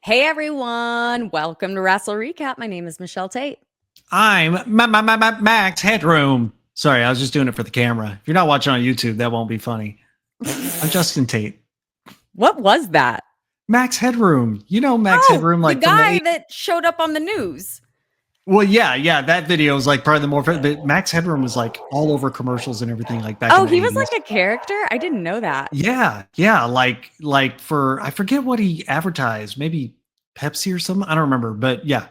Hey everyone, welcome to Wrestle Recap. My name is Michelle Tate. I'm Max Headroom. Sorry, I was just doing it for the camera. If you're not watching on YouTube, that won't be funny. I'm Justin Tate. What was that? Max Headroom. You know Max Oh, Headroom, the like from the guy that showed up on the news. Well, yeah. That video is like probably the more. But Max Headroom was like all over commercials and everything, like back in Oh, the he was 80s. like a character? I didn't know that. Yeah. Like for I forget what he advertised, maybe Pepsi or something. I don't remember, but yeah.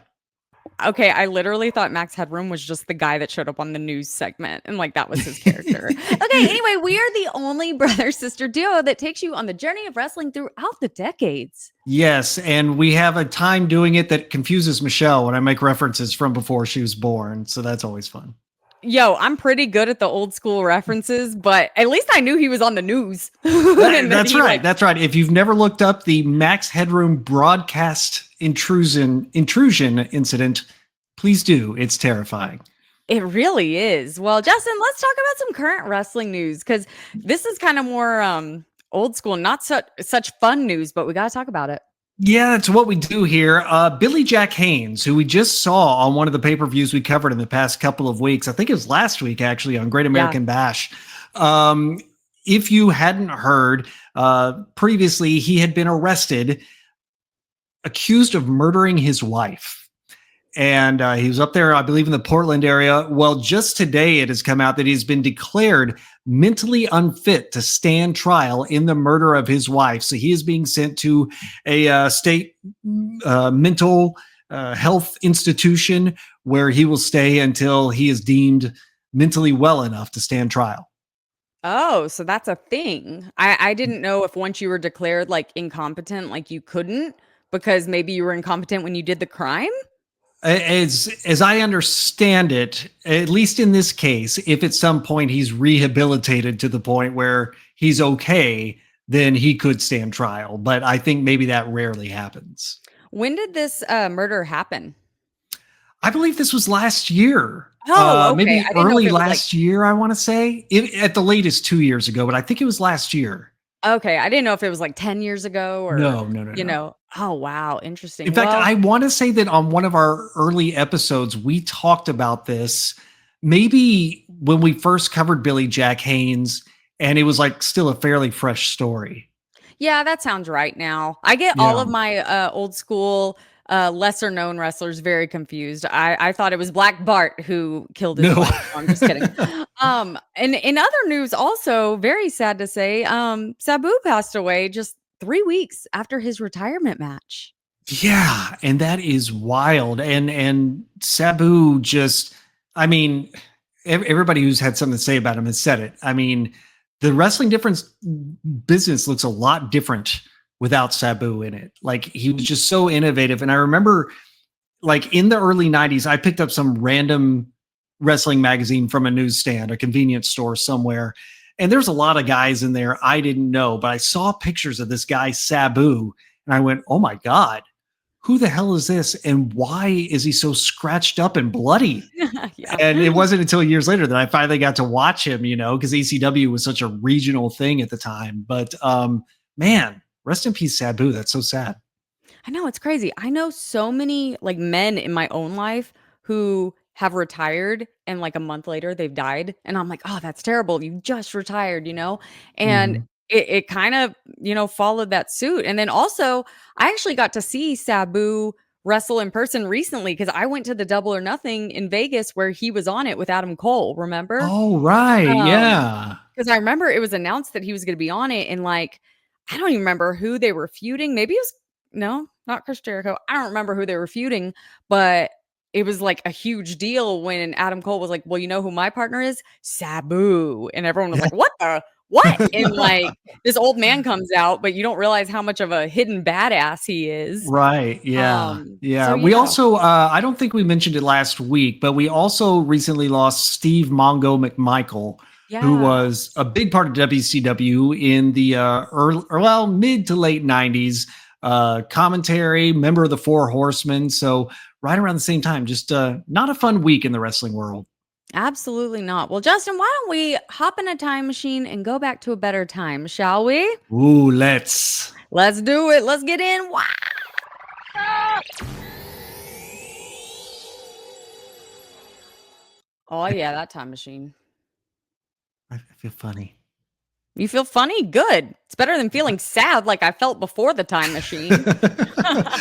Okay, I literally thought Max Headroom was just the guy that showed up on the news segment and like that was his character. Okay, anyway, we are the only brother-sister duo that takes you on the journey of wrestling throughout the decades. Yes, and we have a time doing it that confuses Michelle when I make references from before she was born, so that's always fun. Yo, I'm pretty good at the old school references, but at least I knew he was on the news. That's right. That's right. If you've never looked up the Max Headroom broadcast intrusion incident, please do. It's terrifying. It really is. Well, Justin, let's talk about some current wrestling news because this is kind of more old school, not such fun news, but we got to talk about it. Yeah, that's what we do here. Billy Jack Haynes, who we just saw on one of the pay-per-views we covered in the past couple of weeks. I think it was last week, actually, on Great American Bash. If you hadn't heard, previously he had been arrested, accused of murdering his wife. And he was up there, I believe, in the Portland area. Well, just today it has come out that he's been declared mentally unfit to stand trial in the murder of his wife. So he is being sent to a state mental health institution where he will stay until he is deemed mentally well enough to stand trial. Oh, so that's a thing. I didn't know if once you were declared like incompetent, like you couldn't because maybe you were incompetent when you did the crime. As I understand it, at least in this case, if at some point he's rehabilitated to the point where he's okay, then he could stand trial. But I think maybe that rarely happens. When did this murder happen? I believe this was last year. Oh, okay. Maybe I didn't know if early it was last year, I want to say. At the latest 2 years ago, but I think it was last year. Okay, I didn't know if it was like 10 years ago or No. Oh, wow, interesting. In fact, I want to say that on one of our early episodes, we talked about this maybe when we first covered Billy Jack Haynes, and it was like still a fairly fresh story. Yeah, that sounds right now. I get all of my old school lesser known wrestlers very confused. I thought it was Black Bart who killed his wife. No, I'm just kidding. And in other news, also very sad to say, Sabu passed away just 3 weeks after his retirement match. Yeah, and that is wild. And Sabu just, I mean, everybody who's had something to say about him has said it. I mean, the wrestling business looks a lot different without Sabu in it. Like he was just so innovative. And I remember like in the early 90s, I picked up some random wrestling magazine from a newsstand, a convenience store somewhere. And there's a lot of guys in there I didn't know, but I saw pictures of this guy Sabu and I went, oh my God, who the hell is this? And why is he so scratched up and bloody? Yeah. And it wasn't until years later that I finally got to watch him, because ECW was such a regional thing at the time. But man, rest in peace, Sabu. That's so sad. I know, it's crazy. I know so many like men in my own life who have retired and like a month later they've died. And I'm like, oh, that's terrible. You just retired, And it kind of, followed that suit. And then also, I actually got to see Sabu wrestle in person recently because I went to the Double or Nothing in Vegas where he was on it with Adam Cole, remember? Oh, right. Yeah. Because I remember it was announced that he was going to be on it. And like, I don't even remember who they were feuding. Maybe it was, no, not Chris Jericho. I don't remember who they were feuding, but it was like a huge deal when Adam Cole was like, well, you know who my partner is? Sabu. And everyone was like, what? And like this old man comes out, but you don't realize how much of a hidden badass he is. Right. Yeah. Yeah. So, we also, I don't think we mentioned it last week, but we also recently lost Steve Mongo McMichael, who was a big part of WCW in the mid to late 90s. Commentary, member of the Four Horsemen. So right around the same time, just not a fun week in the wrestling world. Absolutely not. Well, Justin, why don't we hop in a time machine and go back to a better time, shall we? Ooh, let's do it. Let's get in. Wow. Oh yeah, that time machine. I feel funny. You feel funny? Good. It's better than feeling sad like I felt before the time machine.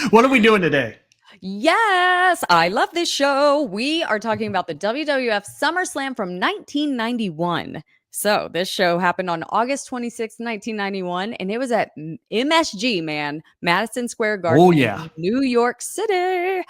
What are we doing today? Yes, I love this show. We are talking about the WWF SummerSlam from 1991. So, this show happened on August 26th, 1991, and it was at MSG, man, Madison Square Oh, Garden yeah. in New York City.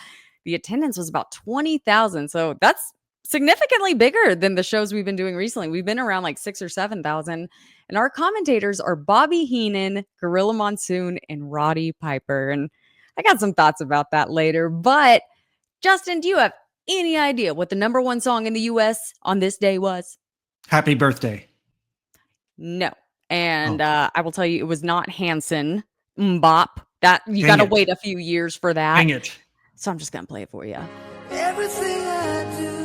The attendance was about 20,000. So, that's significantly bigger than the shows we've been doing recently. We've been around like 6 or 7,000. And our commentators are Bobby Heenan, Gorilla Monsoon, and Roddy Piper. And I got some thoughts about that later. But Justin, do you have any idea what the number one song in the US on this day was? Happy birthday. No. And I will tell you, it was not Hanson. Mbop. That you Dang got to it. wait a few years for that. Dang it. So I'm just gonna play it for you. Everything I do,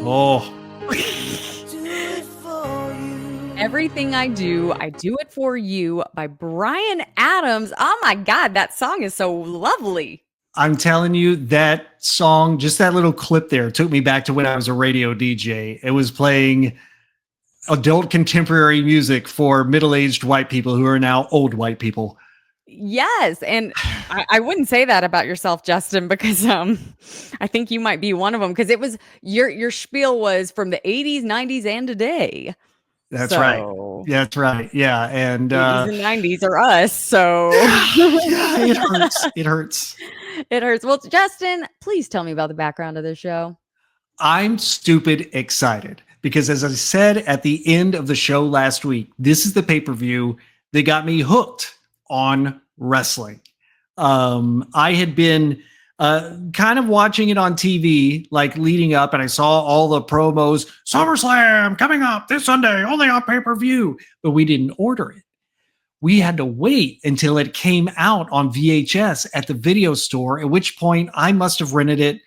Oh, do it for you. Everything I Do It For You by Bryan Adams. Oh my God, that song is so lovely. I'm telling you, that song, just that little clip there, took me back to when I was a radio DJ. It was playing adult contemporary music for middle-aged white people who are now old white people. Yes, and I wouldn't say that about yourself, Justin, because I think you might be one of them. Because it was your spiel was from the 80s, 90s, and today. That's So, right. Yeah, that's right. Yeah, and 80s and 90s are us. So yeah, it hurts. It hurts. it hurts. Well, Justin, please tell me about the background of this show. I'm stupid excited because, as I said at the end of the show last week, this is the pay-per-view that got me hooked on wrestling. I had been kind of watching it on TV, like leading up, and I saw all the promos. SummerSlam coming up this Sunday, only on pay-per-view, but we didn't order it. We had to wait until it came out on VHS at the video store, at which point I must have rented it.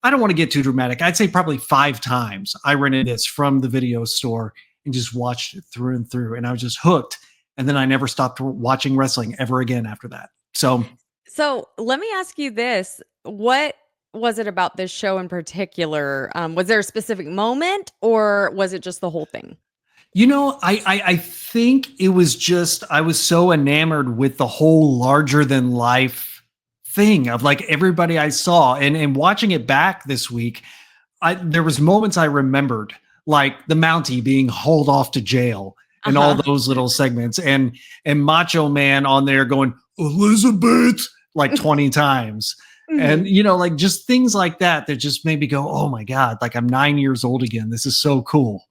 I don't want to get too dramatic. I'd say probably 5 times I rented this from the video store and just watched it through and through. And I was just hooked. And then I never stopped watching wrestling ever again after that. So let me ask you this. What was it about this show in particular? Was there a specific moment or was it just the whole thing? you know, I think it was just I was so enamored with the whole larger than life thing of like everybody I saw and watching it back this week. There was moments I remembered, like the Mountie being hauled off to jail and all those little segments, and Macho Man on there going Elizabeth like 20 times. And you know, like just things like that just made me go, oh my God, like I'm 9 years old again. This is so cool.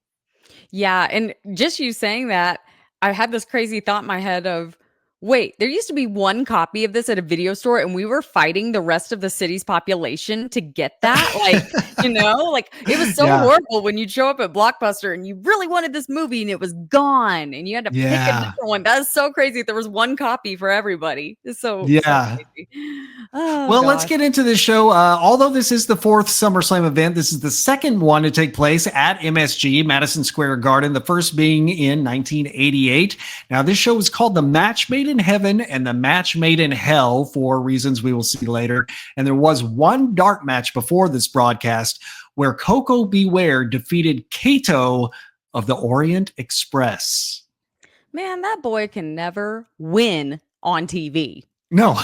Yeah, and just you saying that, I had this crazy thought in my head of, wait, there used to be one copy of this at a video store and we were fighting the rest of the city's population to get that. Like, you know, like it was so horrible when you'd show up at Blockbuster and you really wanted this movie and it was gone and you had to pick a different one. That is so crazy. There was one copy for everybody. It's so crazy. Oh, well, let's get into this show. Although this is the 4th SummerSlam event, this is the second one to take place at MSG, Madison Square Garden, the first being in 1988. Now, this show was called The Match Made in Heaven and The Match Made in Hell for reasons we will see later. And there was one dark match before this broadcast where Coco Beware defeated Kato of the Orient Express. Man, that boy can never win on TV. No.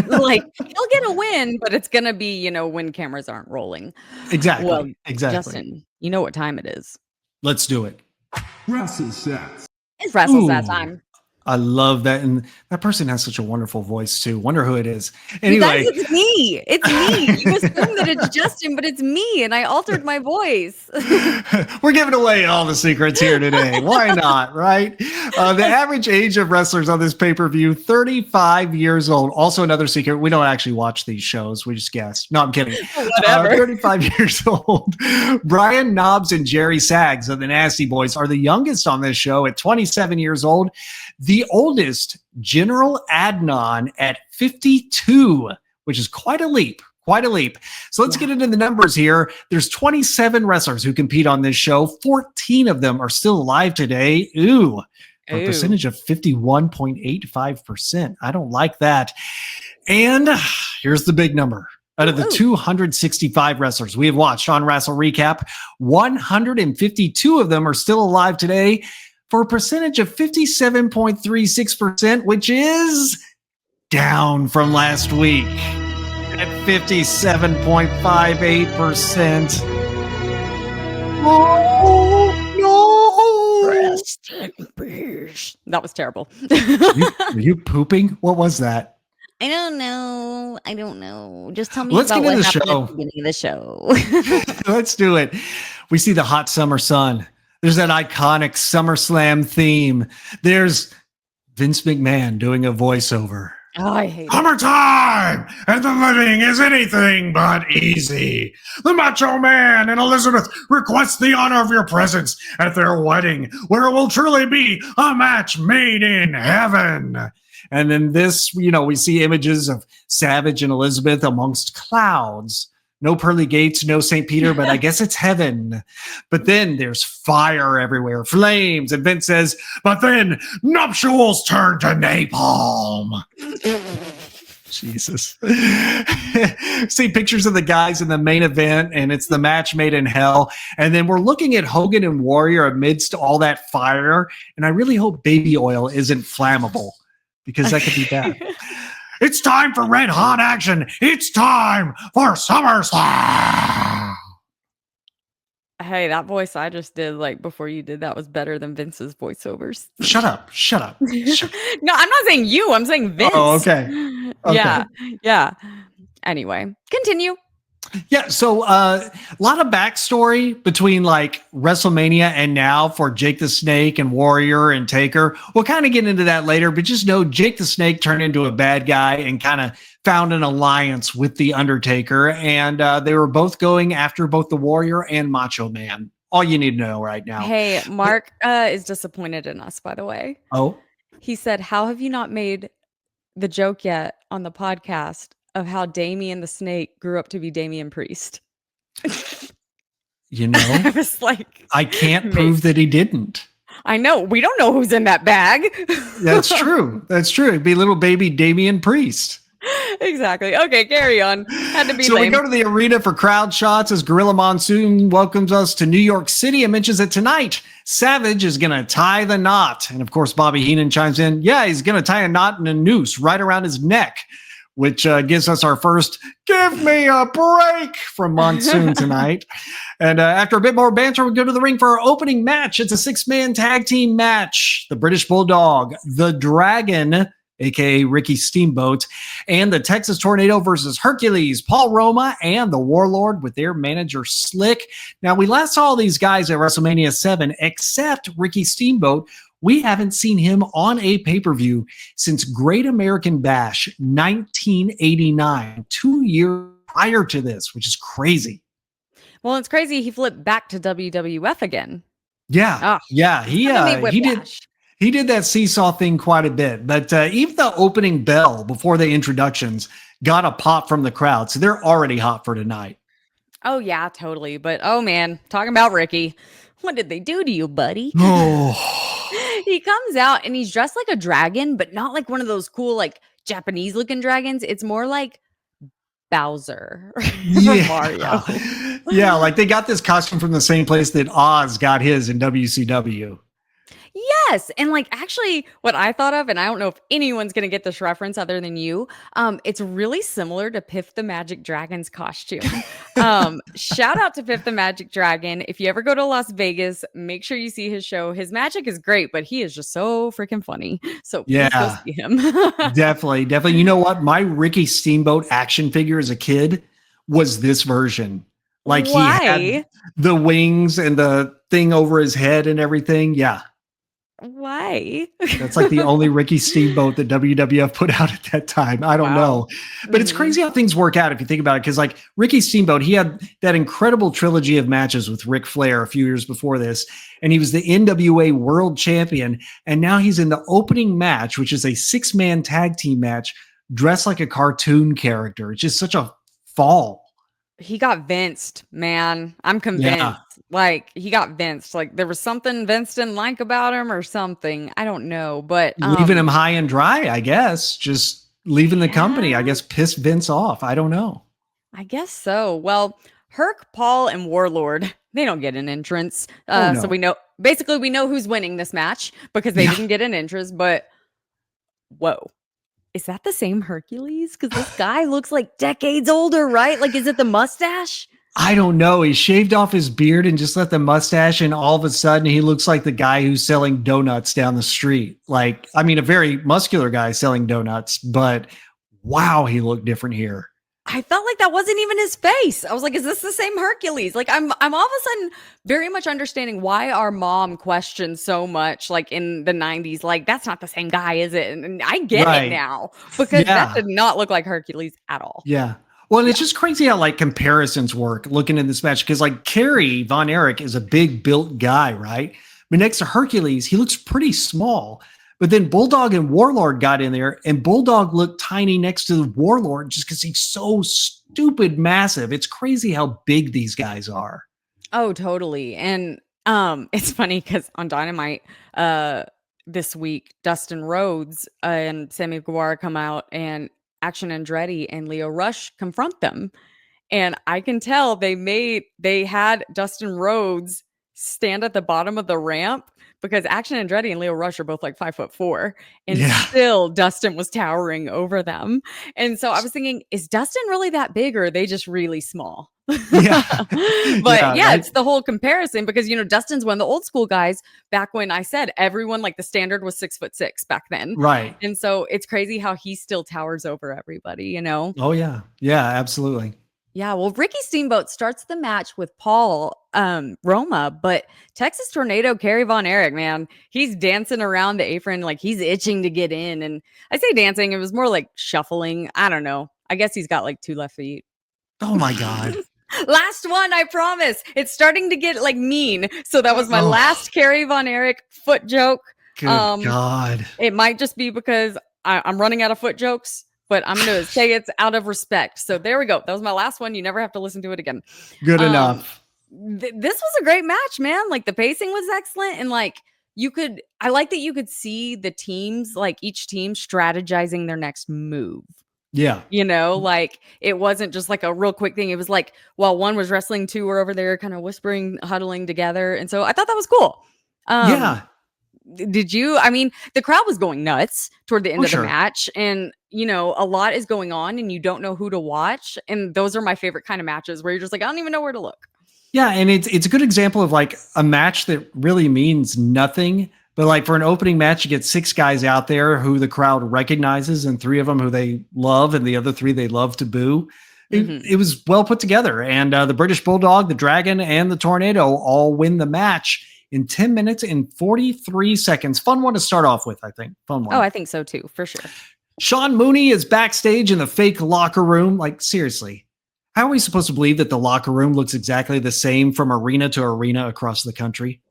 Like he'll get a win, but it's gonna be, you know, when cameras aren't rolling. Exactly. Well, exactly. Justin, you know what time it is. Let's do it. Wrestle stats. It's Wrestle Stat time. I love that. And that person has such a wonderful voice too. Wonder who it is. Anyway. You guys, it's me. It's me. You assume that it's Justin, but it's me. And I altered my voice. We're giving away all the secrets here today. Why not? Right. The average age of wrestlers on this pay-per-view, 35 years old. Also another secret. We don't actually watch these shows. We just guess. No, I'm kidding. Whatever. 35 years old. Brian Knobbs and Jerry Sags of the Nasty Boys are the youngest on this show at 27 years old. The oldest, General Adnan at 52, which is quite a leap. Quite a leap. So let's get into the numbers here. There's 27 wrestlers who compete on this show. 14 of them are still alive today. For a percentage of 51.85%. I don't like that. And here's the big number. Out of the Ooh. 265 wrestlers we have watched on Wrestle Recap, 152 of them are still alive today for a percentage of 57.36%, which is down from last week at 57.58%. Oh, no. Rest in peace. That was terrible. Were you pooping? What was that? I don't know. Just tell me Let's about get into what the happened show. at the beginning of the show. Let's do it. We see the hot summer sun. There's that iconic SummerSlam theme. There's Vince McMahon doing a voiceover. Oh, I hate it. Summertime, and the living is anything but easy. The Macho Man and Elizabeth request the honor of your presence at their wedding, where it will truly be a match made in heaven. And then this, we see images of Savage and Elizabeth amongst clouds. No pearly gates, no St. Peter, but I guess it's heaven. But then there's fire everywhere, flames. And Vince says, But then nuptials turn to napalm. Jesus. See pictures of the guys in the main event, and it's the match made in hell. And then we're looking at Hogan and Warrior amidst all that fire. And I really hope baby oil isn't flammable, because that could be bad. It's time for red hot action. It's time for SummerSlam. Hey, that voice I just did before you did that was better than Vince's voiceovers. Shut up. No, I'm not saying you. I'm saying Vince. Oh, okay. Yeah. Anyway, continue. Yeah, so a lot of backstory between WrestleMania and now for Jake the Snake and Warrior and Taker. We'll kind of get into that later, but just know Jake the Snake turned into a bad guy and kind of found an alliance with the Undertaker, and they were both going after both the Warrior and Macho Man. All you need to know right now. Hey, Mark is disappointed in us, by the way. Oh? He said, "How have you not made the joke yet on the podcast of how Damien the Snake grew up to be Damian Priest?" I was like, I can't prove that he didn't. I know. We don't know who's in that bag. That's true. It'd be little baby Damian Priest. Exactly. Okay, carry on. Had to be So lame. we go to the arena for crowd shots as Gorilla Monsoon welcomes us to New York City and mentions that tonight Savage is going to tie the knot. And of course, Bobby Heenan chimes in, yeah, he's going to tie a knot and a noose right around his neck, which gives us our first "give me a break" from Monsoon tonight. And after a bit more banter, we go to the ring for our opening match. It's a 6-man tag team match. The British Bulldog, the Dragon, aka Ricky Steamboat, and the Texas Tornado versus Hercules, Paul Roma, and the Warlord with their manager Slick. Now, we last saw these guys at WrestleMania 7, except Ricky Steamboat. We haven't seen him on a pay-per-view since Great American Bash 1989, 2 years prior to this, which is crazy. Well, it's crazy. He flipped back to WWF again. Yeah. He did that seesaw thing quite a bit, but even the opening bell before the introductions got a pop from the crowd. So they're already hot for tonight. Oh, yeah, totally. But, oh, man, talking about Ricky. What did they do to you, buddy? Oh, He comes out and he's dressed like a dragon, but not like one of those cool, Japanese looking dragons. It's more like Bowser from Mario. Yeah, they got this costume from the same place that Oz got his in WCW. Yes. And actually what I thought of, and I don't know if anyone's going to get this reference other than you, it's really similar to Piff the Magic Dragon's costume. Shout out to Piff the Magic Dragon. If you ever go to Las Vegas, make sure you see his show. His magic is great, but he is just so freaking funny. So please go see him. Definitely. You know what? My Ricky Steamboat action figure as a kid was this version. Why? He had the wings and the thing over his head and everything. Yeah. Why? That's the only Ricky Steamboat that WWF put out at that time. I don't know. But it's crazy how things work out if you think about it. Because Ricky Steamboat, he had that incredible trilogy of matches with Ric Flair a few years before this. And he was the NWA World Champion. And now he's in the opening match, which is a 6-man tag team match, dressed like a cartoon character. It's just such a fall. He got Vinced, man. I'm convinced. Yeah. He got Vinced. There was something Vince didn't like about him or something. I don't know, but Leaving him high and dry, I guess. Just leaving the company. I Yeah. guess pissed Vince off. I don't know. I guess so. Well, Herc, Paul, and Warlord, they don't get an entrance. Oh So no. we know who's winning this match because they Yeah. didn't get an entrance. But whoa, is that the same Hercules? Because this guy looks like decades older, right? Like, is it the mustache? I don't know. He shaved off his beard and just let the mustache, and all of a sudden he looks like the guy who's selling donuts down the street. Like, I mean, a very muscular guy selling donuts, but wow, he looked different here. I felt like that wasn't even his face. I was like, is this the same Hercules? Like, I'm all of a sudden very much understanding why our mom questioned so much, like in the 90s. Like, that's not the same guy, is it? And I get Right. it now because that Yeah. did not look like Hercules at all. Yeah. Well, and it's just crazy how like comparisons work looking at this match because like Kerry Von Erich is a big built guy, right? But next to Hercules, he looks pretty small. But then Bulldog and Warlord got in there, and Bulldog looked tiny next to the Warlord just because he's so stupid massive. It's crazy how big these guys are. Oh, totally. And it's funny because on Dynamite this week, Dustin Rhodes and Sammy Guevara come out, and Action Andretti and Leo Rush confront them. And I can tell they had Dustin Rhodes stand at the bottom of the ramp because Action Andretti and Leo Rush are both like 5'4", and Yeah. still Dustin was towering over them. And so I was thinking, is Dustin really that big, or are they just really small? Yeah. But Yeah, it's the whole comparison because Dustin's one of the old school guys back when I said everyone, like, the standard was 6'6" back then. Right. And so it's crazy how he still towers over everybody, Oh, yeah. Yeah, absolutely. Yeah, well, Ricky Steamboat starts the match with Paul Roma, but Texas Tornado Kerry Von Erich, man, he's dancing around the apron like he's itching to get in. And I say dancing, it was more like shuffling. I don't know. I guess he's got like 2 left feet. Oh, my God. Last one, I promise. It's starting to get like mean. So that was my Oh. last Kerry Von Erich foot joke. Good God. It might just be because I'm running out of foot jokes, but I'm going to say it's out of respect. So there we go. That was my last one. You never have to listen to it again. Good enough. This was a great match, man. Like, the pacing was excellent. And like, I like that you could see the teams, like each team strategizing their next move. Yeah. Like, it wasn't just like a real quick thing. It was like, while one was wrestling, 2 were over there kind of whispering, huddling together. And so I thought that was cool. Yeah. Did you? I mean, the crowd was going nuts toward the end of sure. the match, and a lot is going on, and you don't know who to watch. And those are my favorite kind of matches where you're just like, I don't even know where to look. Yeah, and it's a good example of like a match that really means nothing, but like for an opening match, you get 6 guys out there who the crowd recognizes, and 3 of them who they love, and the other 3 they love to boo. It was well put together, and the British Bulldog, the Dragon, and the Tornado all win the match in 10 minutes and 43 seconds. Fun one to start off with, I think. Fun one. Oh, I think so too, for sure. Sean Mooney is backstage in the fake locker room. Like, seriously, how are we supposed to believe that the locker room looks exactly the same from arena to arena across the country?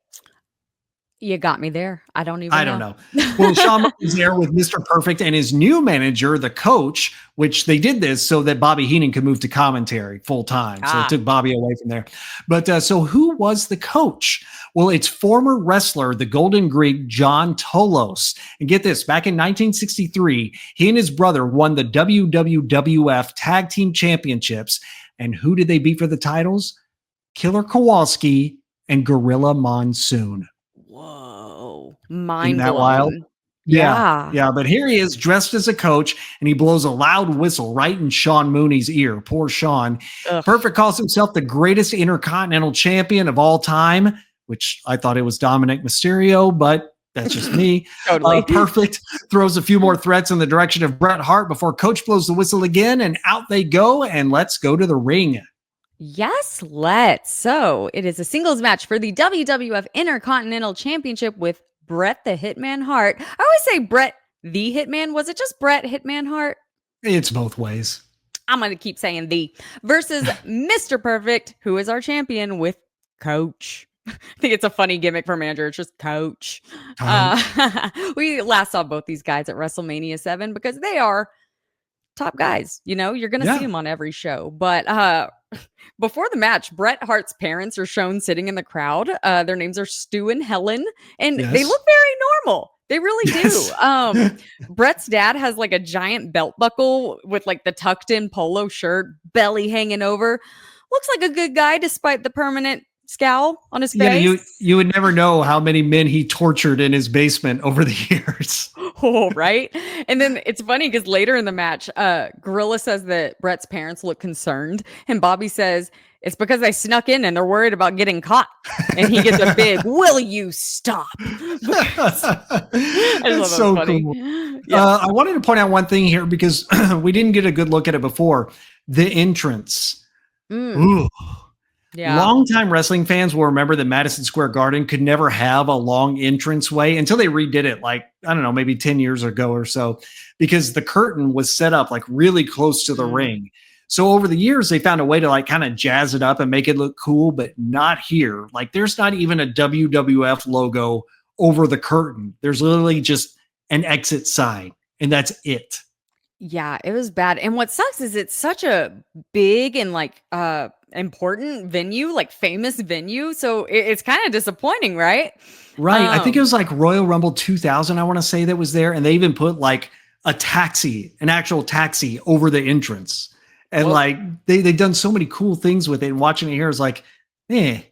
You got me there. I don't know. Well, Sean is there with Mr. Perfect and his new manager, the coach, which they did this so that Bobby Heenan could move to commentary full time. So it took Bobby away from there. But so who was the coach? Well, it's former wrestler, the Golden Greek, John Tolos. And get this, back in 1963, he and his brother won the WWF Tag Team Championships. And who did they beat for the titles? Killer Kowalski and Gorilla Monsoon. Whoa. Mind Isn't that blown. wild? Yeah. Yeah. But here he is dressed as a coach, and he blows a loud whistle right in Sean Mooney's ear. Poor Sean. Ugh. Perfect calls himself the greatest intercontinental champion of all time, which I thought it was Dominic Mysterio, but that's just me. Totally. Perfect throws a few more threats in the direction of Bret Hart before Coach blows the whistle again, and out they go, and let's go to the ring. Yes, let's. So it is a singles match for the WWF Intercontinental Championship with Bret the Hitman Hart. I always say Bret the Hitman. Was it just Bret Hitman Hart? It's both ways. I'm going to keep saying the versus Mr. Perfect, who is our champion, with Coach. I think it's a funny gimmick for manager. It's just Coach. We last saw both these guys at WrestleMania 7 because they are top guys. You're going to see them on every show. But before the match, Bret Hart's parents are shown sitting in the crowd. Their names are Stu and Helen, and they look very normal. They really Yes. do. Brett's dad has like a giant belt buckle with like the tucked in polo shirt, belly hanging over. Looks like a good guy despite the permanent scowl on his Yeah, face. you would never know how many men he tortured in his basement over the years. Oh, right. And then it's funny because later in the match, Gorilla says that Brett's parents look concerned, and Bobby says it's because they snuck in and they're worried about getting caught. And he gets a big, "Will you stop?" I just That's love so that. Funny. cool. Yeah. I wanted to point out one thing here because we didn't get a good look at it before. The entrance. Mm, Ooh. yeah. Longtime wrestling fans will remember that Madison Square Garden could never have a long entrance way until they redid it, like, I don't know, maybe 10 years ago or so, because the curtain was set up like really close to the ring. So over the years, they found a way to like kind of jazz it up and make it look cool, but not here. Like there's not even a WWF logo over the curtain. There's literally just an exit sign, and that's it. Yeah, it was bad. And what sucks is it's such a big and like important venue, like famous venue. So it's kind of disappointing, right? Right. I think it Um, was like Royal Rumble 2000, I want to say, that was there. And they even put like a taxi, an actual taxi over the entrance. And Well- like they've done so many cool things with it. And watching it here is like, okay.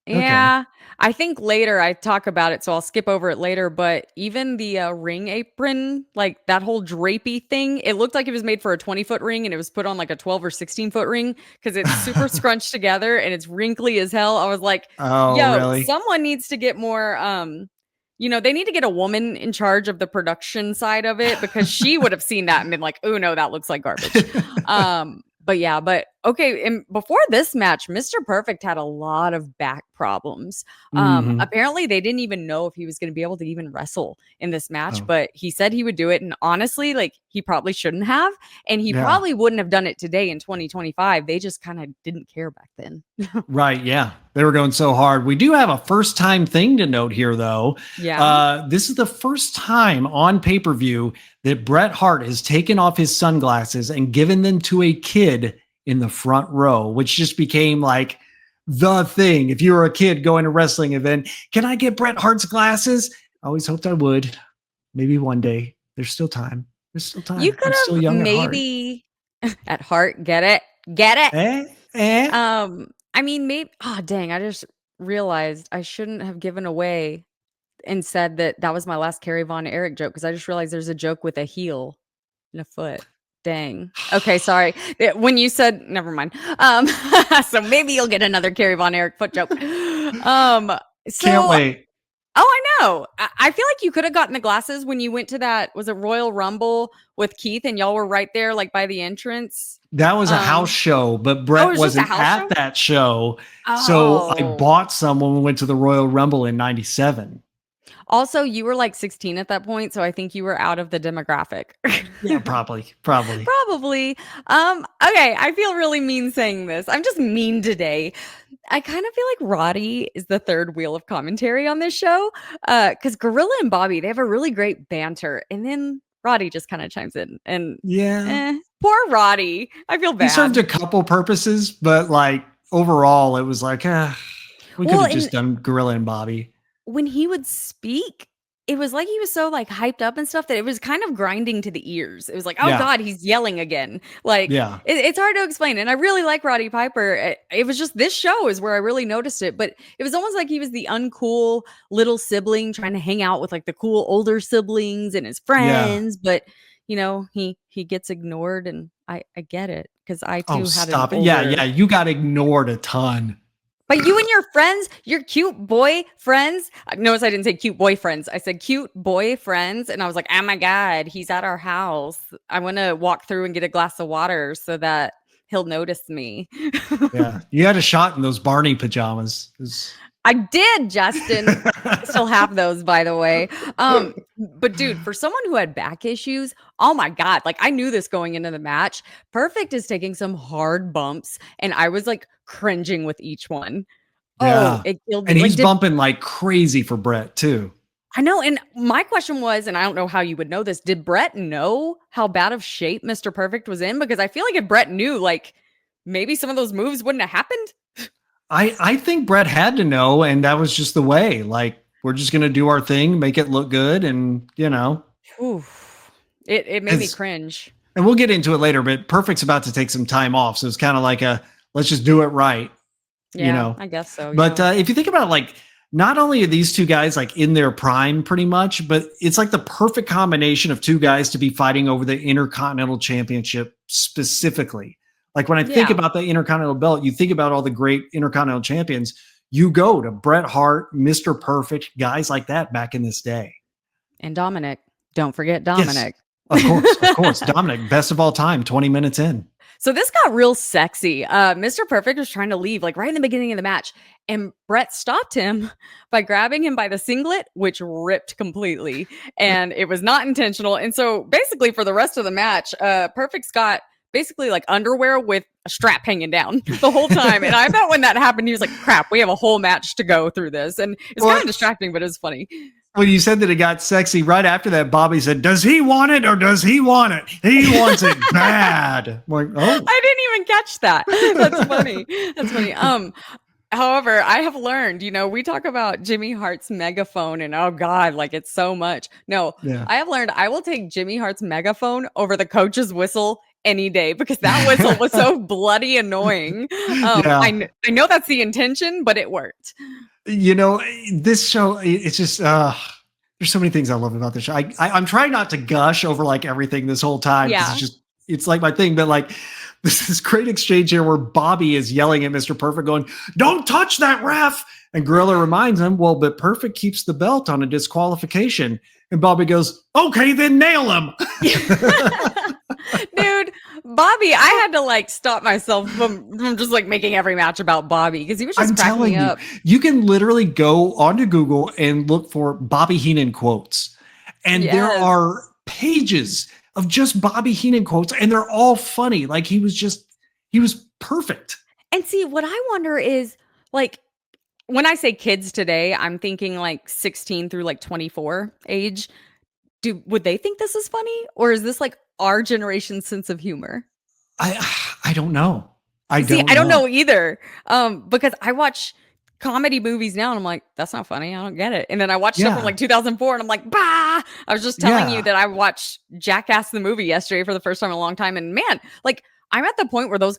Yeah, I think later I talk about it, so I'll skip over it later. But even the ring apron, like that whole drapey thing, it looked like it was made for a 20-foot ring and it was put on like a 12 or 16-foot ring because it's super scrunched together and it's wrinkly as hell. I was like, Oh, yo, really? someone needs to get more, they need to get a woman in charge of the production side of it because she would have seen that and been like, oh no, that looks like garbage. But okay. And before this match, Mr. Perfect had a lot of back problems. Mhm. Apparently they didn't even know if he was going to be able to even wrestle in this match, Oh. but he said he would do it. And honestly, like he probably shouldn't have, and he Yeah. probably wouldn't have done it today in 2025. They just kind of didn't care back then. Right. Yeah. They were going so hard. We do have a first time thing to note here, though. Yeah. This is the first time on pay per view that Bret Hart has taken off his sunglasses and given them to a kid in the front row, which just became like the thing. If you were a kid going to a wrestling event, can I get Bret Hart's glasses? I always hoped I would. Maybe one day. There's still time. There's still time. You I'm could still have young at heart. maybe at heart, get it? Get it? I mean, maybe. Oh, dang! I just realized I shouldn't have given away and said that was my last Kerry Von Erich joke because I just realized there's a joke with a heel and a foot. Dang. Okay, sorry. When you said, never mind. So maybe you'll get another Kerry Von Erich foot joke. So Can't wait. Oh, I know. I feel like you could have gotten the glasses when you went to that. Was it Royal Rumble with Keith and y'all were right there, like by the entrance? That was a house show, but Bret it was just a wasn't house at show? that show. So I Oh. bought some when we went to the Royal Rumble in 97. Also, you were like 16 at that point, so I think you were out of the demographic. Yeah, probably. Probably. Okay, I feel really mean saying this. I'm just mean today. I kind of feel like Roddy is the third wheel of commentary on this show. Because Gorilla and Bobby, they have a really great banter. And then Roddy just kind of chimes in. And Yeah. poor Roddy. I feel bad. He served a couple purposes, but like overall, it was like, we could Well, have just done Gorilla and Bobby. When he would speak, it was like he was so like hyped up and stuff that it was kind of grinding to the ears. It was like, oh Yeah. God, he's yelling again. Like, Yeah. it's hard to explain. And I really like Roddy Piper. It was just this show is where I really noticed it. But it was almost like he was the uncool little sibling trying to hang out with like the cool older siblings and his friends. But he gets ignored, and I get it because I too Oh, had stop an it. Yeah, older- yeah. You got ignored a ton. But you and your friends, your cute boy friends. Notice I didn't say cute boyfriends. I said cute boy friends. And I was like, oh my God, he's at our house. I want to walk through and get a glass of water so that he'll notice me. Yeah. You had a shot in those Barney pajamas. I did, Justin. I still have those, by the way. But dude, for someone who had back issues, oh my God, like I knew this going into the match. Perfect is taking some hard bumps, and I was like cringing with each one. Yeah. Oh, it killed me. And Like, he's bumping like crazy for Bret, too. I know. And my question was, and I don't know how you would know this, did Bret know how bad of shape Mr. Perfect was in? Because I feel like if Bret knew, like maybe some of those moves wouldn't have happened. I think Bret had to know, and that was just the way. Like, we're just going to do our thing, make it look good. And, Oof. It made me cringe. and we'll get into it later, but Perfect's about to take some time off. So it's kind of like let's just do it right. Yeah, I guess so. But if you think about it, like, not only are these two guys like in their prime pretty much, but it's like the perfect combination of two guys to be fighting over the Intercontinental Championship specifically. Like when I think about the Intercontinental belt, you think about all the great Intercontinental champions, you go to Bret Hart, Mr. Perfect, guys like that back in this day. And Dominic. Don't forget Dominic. Yes, of course. Dominic, best of all time, 20 minutes in. So this got real sexy. Mr. Perfect was trying to leave, like right in the beginning of the match. And Bret stopped him by grabbing him by the singlet, which ripped completely. And it was not intentional. And so basically for the rest of the match, Perfect's got basically like underwear with a strap hanging down the whole time. And I bet when that happened, he was like, crap, we have a whole match to go through this. And it's kind of distracting, but it's funny. When you said that it got sexy, right after that, Bobby said, does he want it or does he want it? He wants it bad. I'm like, oh. I didn't even catch that. That's funny. That's funny. However, I have learned, we talk about Jimmy Hart's megaphone and oh God, like it's so much. No, I have learned I will take Jimmy Hart's megaphone over the coach's whistle any day because that whistle was so bloody annoying. I know that's the intention, but it worked. This show, it's just, there's so many things I love about this show. I'm trying not to gush over like everything this whole time. Yeah. It's like my thing, but like this great exchange here where Bobby is yelling at Mr. Perfect going, don't touch that ref. And Gorilla reminds him, well, but Perfect keeps the belt on a disqualification. And Bobby goes, okay, then nail him. Dude, Bobby, I had to like stop myself from just like making every match about Bobby because he was just cracking me up. You can literally go onto Google and look for Bobby Heenan quotes. And there are pages of just Bobby Heenan quotes, and they're all funny. Like he was perfect. And see, what I wonder is like, when I say kids today, I'm thinking like 16 through like 24 age. Would they think this is funny? Or is this like our generation's sense of humor? I don't know. I don't know either. Because I watch comedy movies now and I'm like, that's not funny. I don't get it. And then I watched stuff from like 2004 and I'm like, bah! I was just telling you that I watched Jackass the movie yesterday for the first time in a long time. And man, like I'm at the point where those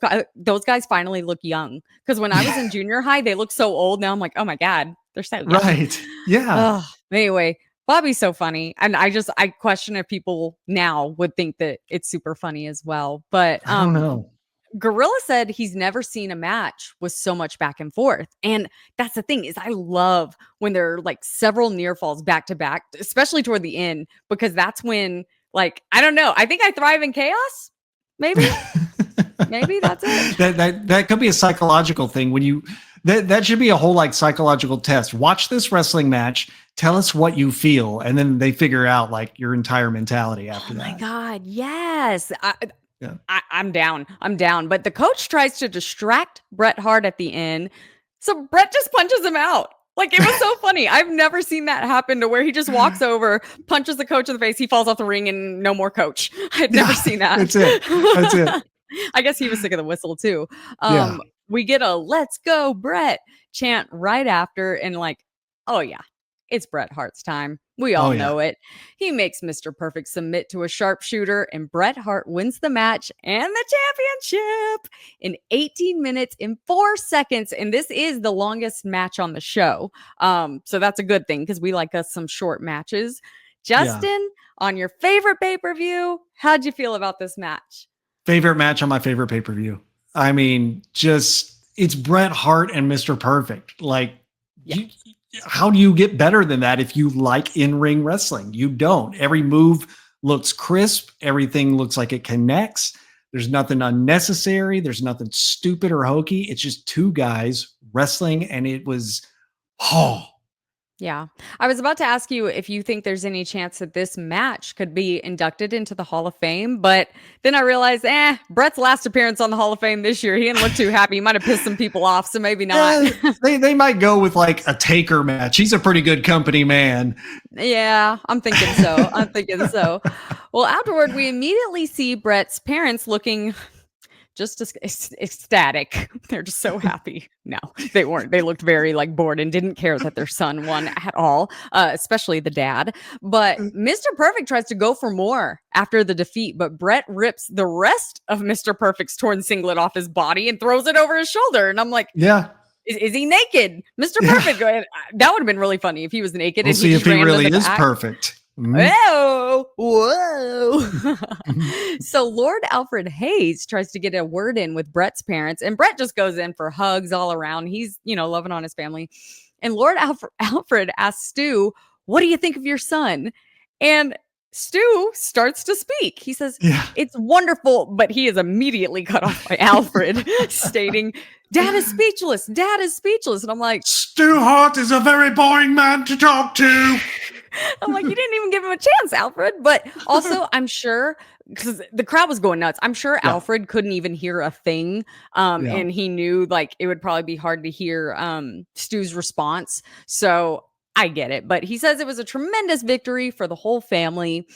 guys finally look young. Because when I was in junior high, they look so old. Now I'm like, oh my God, they're so young. Right. Yeah. Anyway, Bobby's so funny. And I question if people now would think that it's super funny as well. But I don't know. Gorilla said he's never seen a match with so much back and forth. And that's the thing is I love when there are like several near falls back to back, especially toward the end, because that's when like, I don't know. I think I thrive in chaos. Maybe. Maybe that's it. That could be a psychological thing when you that should be a whole like psychological test. Watch this wrestling match, tell us what you feel, and then they figure out like your entire mentality after that. Oh my God, yes. I'm down. I'm down. But the coach tries to distract Bret Hart at the end. So Bret just punches him out. Like, it was so funny. I've never seen that happen to where he just walks over, punches the coach in the face, he falls off the ring, and no more coach. I'd never seen that. That's it. I guess he was sick of the whistle, too. We get a "Let's go, Bret" chant right after, and like, oh, yeah, it's Bret Hart's time. We all know it. He makes Mr. Perfect submit to a sharpshooter, and Bret Hart wins the match and the championship in 18 minutes and 4 seconds. And this is the longest match on the show. So that's a good thing because we like us some short matches. Justin, on your favorite pay-per-view, how'd you feel about this match? Favorite match on my favorite pay-per-view. I mean, it's Bret Hart and Mr. Perfect. Like, how do you get better than that if you like in-ring wrestling? You don't. Every move looks crisp. Everything looks like it connects. There's nothing unnecessary. There's nothing stupid or hokey. It's just two guys wrestling, and it was, Yeah. I was about to ask you if you think there's any chance that this match could be inducted into the Hall of Fame, but then I realized, Bret's last appearance on the Hall of Fame this year, he didn't look too happy. He might have pissed some people off, so maybe not. They might go with like a Taker match. He's a pretty good company man. Yeah, I'm thinking so. Well, afterward, we immediately see Bret's parents looking just ecstatic. They're just so happy. No, they weren't. They looked very like bored and didn't care that their son won at all, especially the dad. But Mr. Perfect tries to go for more after the defeat, but Bret rips the rest of Mr. Perfect's torn singlet off his body and throws it over his shoulder. And I'm like, Yeah. Is he naked? Mr. Perfect. That would have been really funny if he was naked. We'll and see if just he ran to really the is back. perfect. Whoa, whoa. So Lord Alfred Hayes tries to get a word in with Bret's parents, and Bret just goes in for hugs all around. He's, loving on his family. And Lord Alfred asks Stu, what do you think of your son? And Stu starts to speak. He says, Yeah. it's wonderful, but he is immediately cut off by Alfred, stating, Dad is speechless. Dad is speechless. And I'm like, Stu Hart is a very boring man to talk to. I'm like, you didn't even give him a chance, Alfred. But also, I'm sure, because the crowd was going nuts, I'm sure Alfred couldn't even hear a thing. And he knew like it would probably be hard to hear Stu's response. So I get it. But he says it was a tremendous victory for the whole family.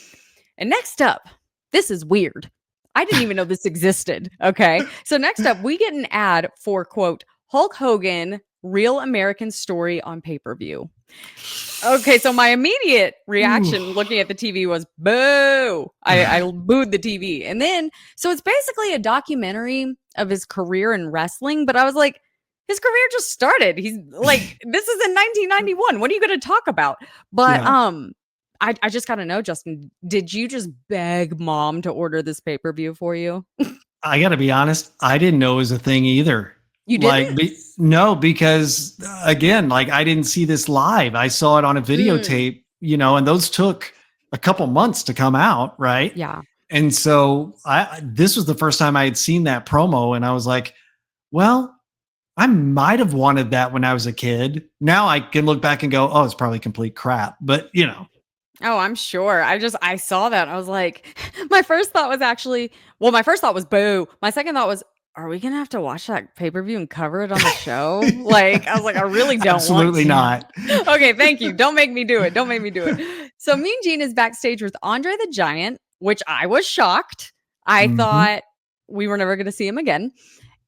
And next up, this is weird. I didn't even know this existed. Okay. So next up, we get an ad for, quote, Hulk Hogan, Real American Story on pay-per-view. Okay, so my immediate reaction looking at the TV was boo. I booed the TV. And then, so it's basically a documentary of his career in wrestling, but I was like, his career just started. He's like, this is in 1991. What are you going to talk about? But I just got to know, Justin, did you just beg mom to order this pay-per-view for you? I got to be honest, I didn't know it was a thing either. You didn't? No, because again, like I didn't see this live. I saw it on a videotape, and those took a couple months to come out, right? Yeah. And so this was the first time I had seen that promo, and I was like, well, I might have wanted that when I was a kid. Now I can look back and go, oh, it's probably complete crap. But Oh, I'm sure. I saw that. I was like, my first thought was boo. My second thought was, are we going to have to watch that pay-per-view and cover it on the show? Like, I was like, I really don't absolutely want to. not. Okay, thank you. Don't make me do it. Don't make me do it. So Mean Gene is backstage with Andre the Giant, which I was shocked. I thought we were never going to see him again.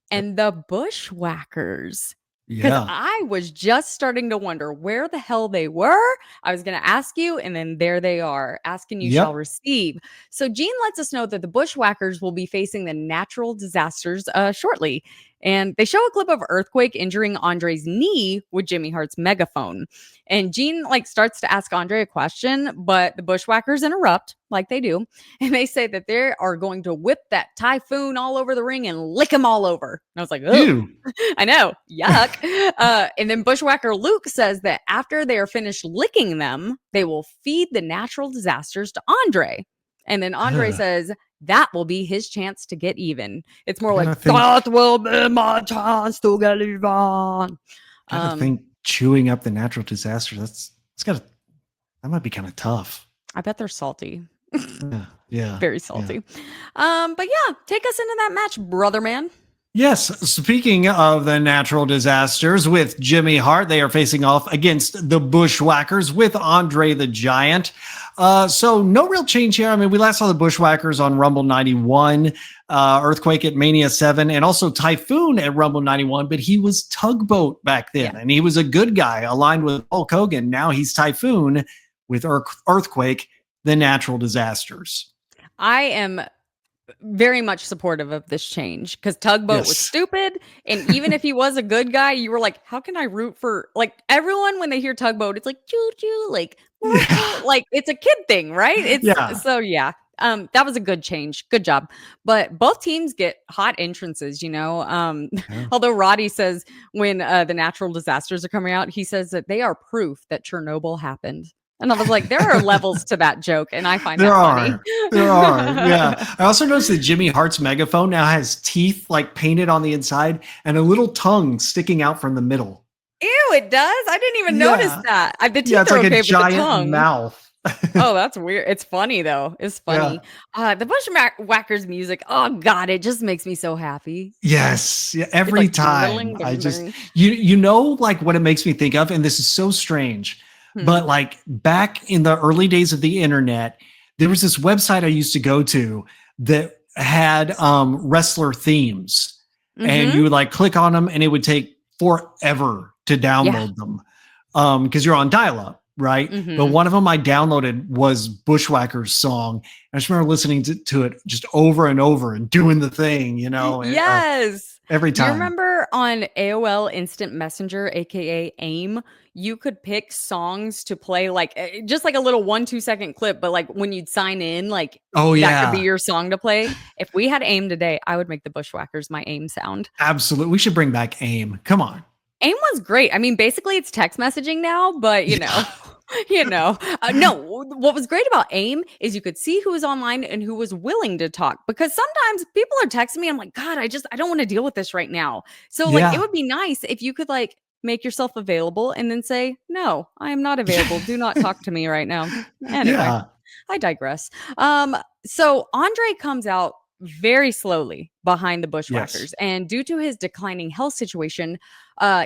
And the Bushwhackers. Because I was just starting to wonder where the hell they were. I was going to ask you, and then there they are. Asking you shall receive. So Gene lets us know that the Bushwhackers will be facing the natural disasters shortly. And they show a clip of Earthquake injuring Andre's knee with Jimmy Hart's megaphone. And Gene starts to ask Andre a question, but the Bushwhackers interrupt like they do. And they say that they are going to whip that typhoon all over the ring and lick him all over. And I was like, oh, I know. Yuck. And then Bushwhacker Luke says that after they are finished licking them, they will feed the natural disasters to Andre. And then Andre says, that will be his chance to get even. It's more like, that will be my chance to get even. I think chewing up the natural disasters, that might be kind of tough. I bet they're salty. Yeah. Very salty. Yeah. But yeah, take us into that match, brother man. Yes. Speaking of the natural disasters with Jimmy Hart, they are facing off against the Bushwhackers with Andre the Giant. So no real change here. I mean, we last saw the Bushwhackers on Rumble 91, Earthquake at Mania 7, and also Typhoon at Rumble 91, but he was Tugboat back then, and he was a good guy aligned with Hulk Hogan. Now he's Typhoon with Earthquake, the natural disasters. I am very much supportive of this change because Tugboat was stupid, and even if he was a good guy, you were like, how can I root for everyone when they hear Tugboat? It's like choo choo, like it's a kid thing, right? It's so that was a good change. Good job. But both teams get hot entrances, although Roddy says when the natural disasters are coming out, he says that they are proof that Chernobyl happened. And I was like, there are levels to that joke, and I find that funny. There are, yeah. I also noticed that Jimmy Hart's megaphone now has teeth painted on the inside and a little tongue sticking out from the middle. Ew, it does? I didn't even notice that. The teeth it's are like okay a with the giant tongue. mouth. Oh, that's weird. It's funny though. It's funny. The Bushwhackers music. Oh God, it just makes me so happy. Yes, every time. I just, what it makes me think of, and this is so strange. But back in the early days of the internet, there was this website I used to go to that had wrestler themes, and Mhm. you would like click on them, and it would take forever to Yeah. download them because you're on dial-up, right? But Mhm. one of them I downloaded was Bushwhackers song. I just remember listening to it just over and over and doing the thing, Yes. every Do you time. remember on AOL Instant Messenger, aka AIM, you could pick songs to play like just like a little 1-2 second clip, but like when you'd sign in, like Oh that could be yeah, your song to play. If we had AIM today, I would make the Bushwhackers my AIM sound. absolutely. We should bring back AIM. Come on. AIM was great. I mean, basically it's text messaging now, but no, what was great about AIM is you could see who was online and who was willing to talk, because sometimes people are texting me. I'm like, God, I don't want to deal with this right now. So like, it Yeah. would be nice if you could like make yourself available and then say, no, I am not available. Do not talk to me right now. Anyway, Yeah. I digress. So Andre comes out very slowly behind the Bushwhackers, Yes. and due to his declining health situation,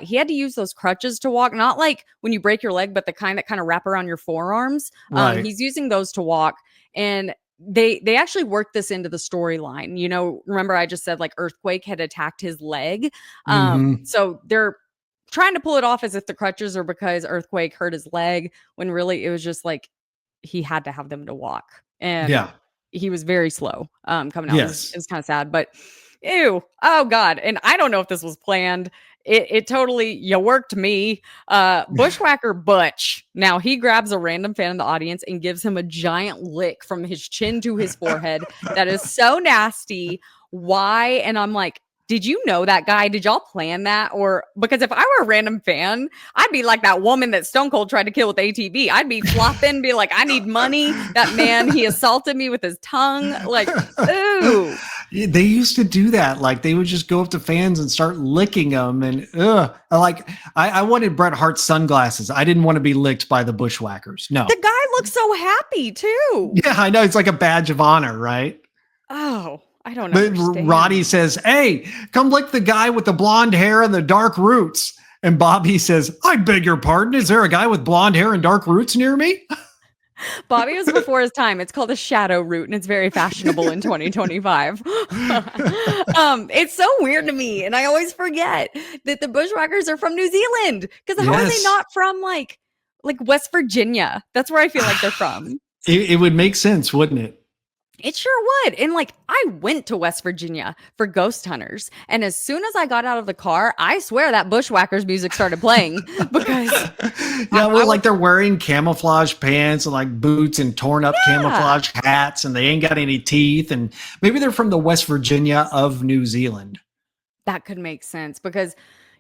he had to use those crutches to walk, not like when you break your leg, but the kind that kind of wrap around your forearms. Right. He's using those to walk, and they actually worked this into the storyline. Remember I just said like Earthquake had attacked his leg. Mhm. So they're trying to pull it off as if the crutches are because Earthquake hurt his leg, when really it was just like he had to have them to walk. And Yeah. he was very slow coming out. Yes. It was kind of sad, but ew, oh God. And I don't know if this was planned. It totally, you worked me. Bushwhacker Butch. Now he grabs a random fan in the audience and gives him a giant lick from his chin to his forehead. That is so nasty. Why? And I'm like, did you know that guy? Did y'all plan that? Or because if I were a random fan, I'd be like that woman that Stone Cold tried to kill with ATV. I'd be flopping, be like, I need money. That man, he assaulted me with his tongue. Like, ooh. Yeah, they used to do that. Like they would just go up to fans and start licking them. And I wanted Bret Hart's sunglasses. I didn't want to be licked by the Bushwhackers. No. The guy looks so happy too. Yeah, I know. It's like a badge of honor, right? Oh, I don't But understand. Roddy says, hey, come lick the guy with the blonde hair and the dark roots. And Bobby says, I beg your pardon. Is there a guy with blonde hair and dark roots near me? Bobby was before his time. It's called a shadow root, and it's very fashionable in 2025. It's so weird to me, and I always forget that the Bushwhackers are from New Zealand. Because how are they Yes. not from like West Virginia? That's where I feel like they're from. It would make sense, wouldn't it? It sure would. And like, I went to West Virginia for Ghost Hunters, and as soon as I got out of the car, I swear that Bushwhackers music started playing because Yeah, well, like they're wearing camouflage pants and like boots and torn up Yeah. camouflage hats, and they ain't got any teeth. And maybe they're from the West Virginia of New Zealand. that could make sense. Because,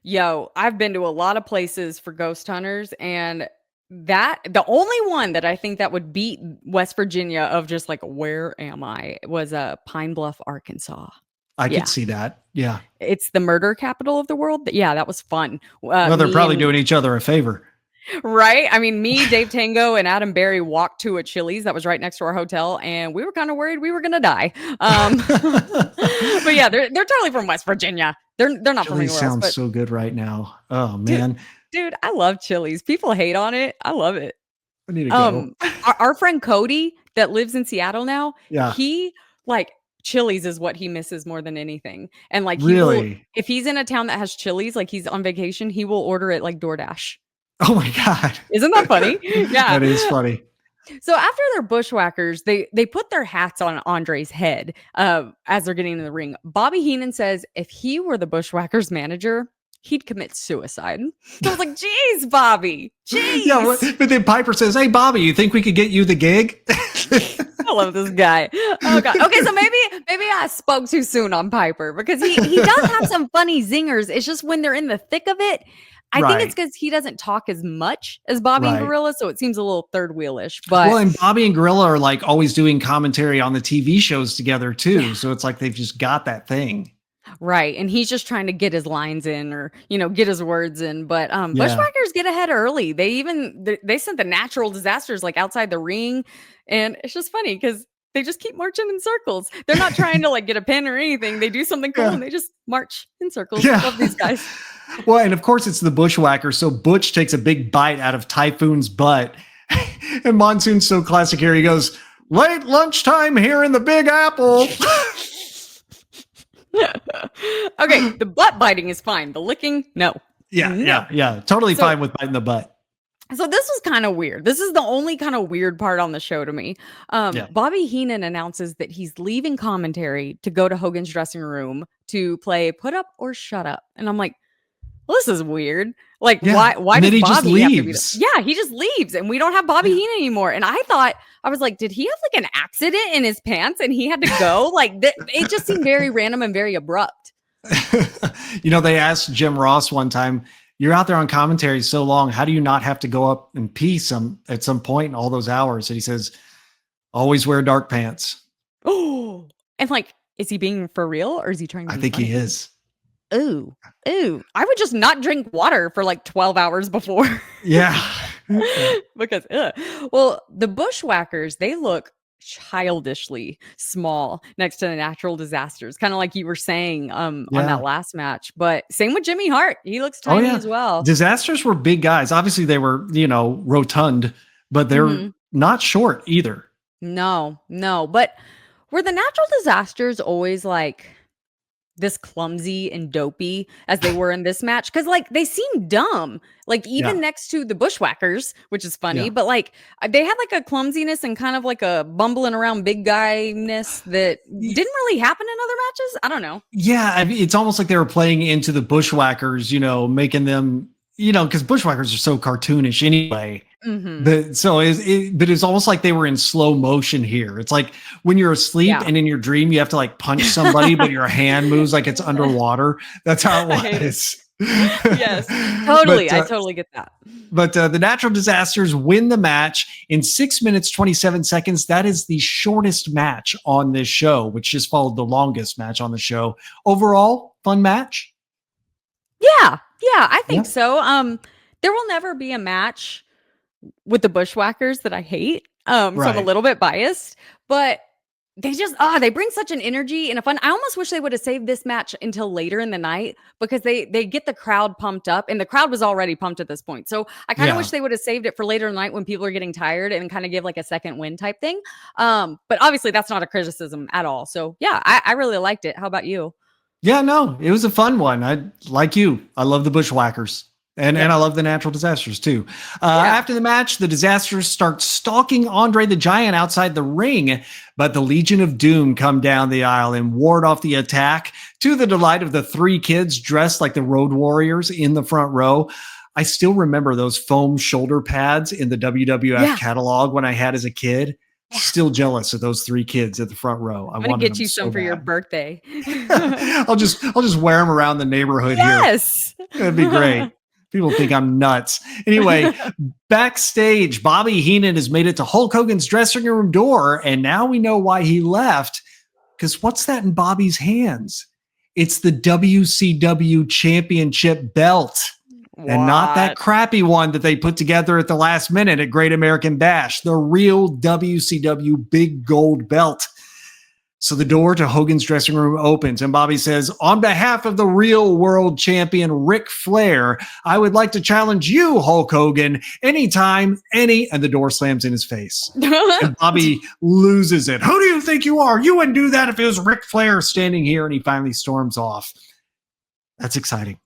I've been to a lot of places for Ghost Hunters, and the only one that I think that would beat West Virginia of just like, where am I, was Pine Bluff, Arkansas. I Yeah. could see that. Yeah. It's the murder capital of the world. Yeah, that was fun. Well, they're Me probably and- doing each other a favor. Right? I mean, me, Dave Tango, and Adam Barry walked to a Chili's that was right next to our hotel, and we were kind of worried we were gonna die. But yeah, they're totally from West Virginia. They're not from Chili anywhere else. sounds But so good right now. Oh man, dude, I love Chili's. People hate on it. I love it. I need to go. Our friend Cody that lives in Seattle now, Yeah. he like Chili's is what he misses more than anything. And like, Really? if he's in a town that has Chili's, like he's on vacation, he will order it like DoorDash. Oh my god, Isn't that funny? Yeah. that is funny. So after their Bushwhackers, they put their hats on Andre's head as they're getting in the ring. Bobby Heenan says if he were the Bushwhackers manager, he'd commit suicide. I was like, geez, Bobby. Jeez. Yeah, but then Piper says, "Hey, Bobby, you think we could get you the gig?" I love this guy. Oh god. Okay, so maybe I spoke too soon on Piper, because he does have some funny zingers. It's just when they're in the thick of it, I think it's because he doesn't talk as much as Bobby and Right. Gorilla, so it seems a little third wheelish. But Well, and Bobby and Gorilla are like always doing commentary on the TV shows together too. So it's like they've just got that thing. right, and he's just trying to get his lines in, or get his words in. But Bushwhackers get ahead early. They sent the natural disasters like outside the ring, and it's just funny because they just keep marching in circles. They're not trying to like get a pin or anything. They do something cool Yeah. and they just march in circles. Yeah. Love these guys. Well, and of course it's the Bushwhacker. So Butch takes a big bite out of Typhoon's butt. And Monsoon's so classic here. He goes, late lunchtime here in the Big Apple. Okay, the butt biting is fine. The licking, no. Yeah. Totally So- fine with biting the butt. So this was kind of weird. This is the only kind of weird part on the show to me. Yeah. Bobby Heenan announces that he's leaving commentary to go to Hogan's dressing room to play Put Up or Shut Up. And I'm like, well, this is weird. Like, Yeah, why and does then he just Bobby have to be leaves. Yeah, he just leaves and we don't have Bobby Heenan anymore. And I was like, did he have like an accident in his pants and he had to go? Like, it just seemed very random and very abrupt. They asked Jim Ross one time, you're out there on commentary so long, how do you not have to go up and pee at some point in all those hours? And he says, always wear dark pants. Oh, and like, is he being for real or is he trying to I be think funny? he is. Ooh. I would just not drink water for like 12 hours before. Yeah. Because, well, the Bushwhackers, they look childishly small next to the Natural Disasters, kind of like you were saying on that last match. But same with Jimmy Hart. He looks tiny as well. Disasters were big guys. Obviously, they were, rotund, but they're not short either. No. But were the Natural Disasters always like this clumsy and dopey as they were in this match? Because like they seem dumb, like even next to the Bushwhackers, which is funny, but like they had like a clumsiness and kind of like a bumbling around big guy-ness that didn't really happen in other matches. I don't know. Yeah, I mean, it's almost like they were playing into the Bushwhackers, making them, because Bushwhackers are so cartoonish anyway. But it's almost like they were in slow motion here. It's like when you're asleep and in your dream you have to like punch somebody, but your hand moves like it's underwater. That's how it was. Yes, totally. I totally get that. But the Natural Disasters win the match in 6 minutes 27 seconds. That is the shortest match on this show, which just followed the longest match on the show. Overall, fun match. Yeah, I think so. There will never be a match with the Bushwhackers that I hate. So I'm a little bit biased, but they just they bring such an energy and a fun. I almost wish they would have saved this match until later in the night because they get the crowd pumped up, and the crowd was already pumped at this point. So I kind of wish they would have saved it for later in the night when people are getting tired and kind of give like a second win type thing. But obviously that's not a criticism at all. So yeah, I really liked it. How about you? Yeah, no, it was a fun one. I like you. I love the Bushwhackers. And I love the Natural Disasters too. After the match, the Disasters start stalking Andre the Giant outside the ring, but the Legion of Doom come down the aisle and ward off the attack to the delight of the three kids dressed like the Road Warriors in the front row. I still remember those foam shoulder pads in the WWF catalog when I had as a kid. Still jealous of those three kids at the front row. I'm gonna get you some for your birthday. I'll just wear them around the neighborhood here. Yes, that'd be great. People think I'm nuts. Anyway, backstage, Bobby Heenan has made it to Hulk Hogan's dressing room door, and now we know why he left. Because what's that in Bobby's hands? It's the WCW Championship belt. And not that crappy one that they put together at the last minute at Great American Bash. The real WCW big gold belt. So the door to Hogan's dressing room opens, and Bobby says, on behalf of the real world champion, Ric Flair, I would like to challenge you, Hulk Hogan, anytime, and the door slams in his face. And Bobby loses it. Who do you think you are? You wouldn't do that if it was Ric Flair standing here, and he finally storms off. That's exciting.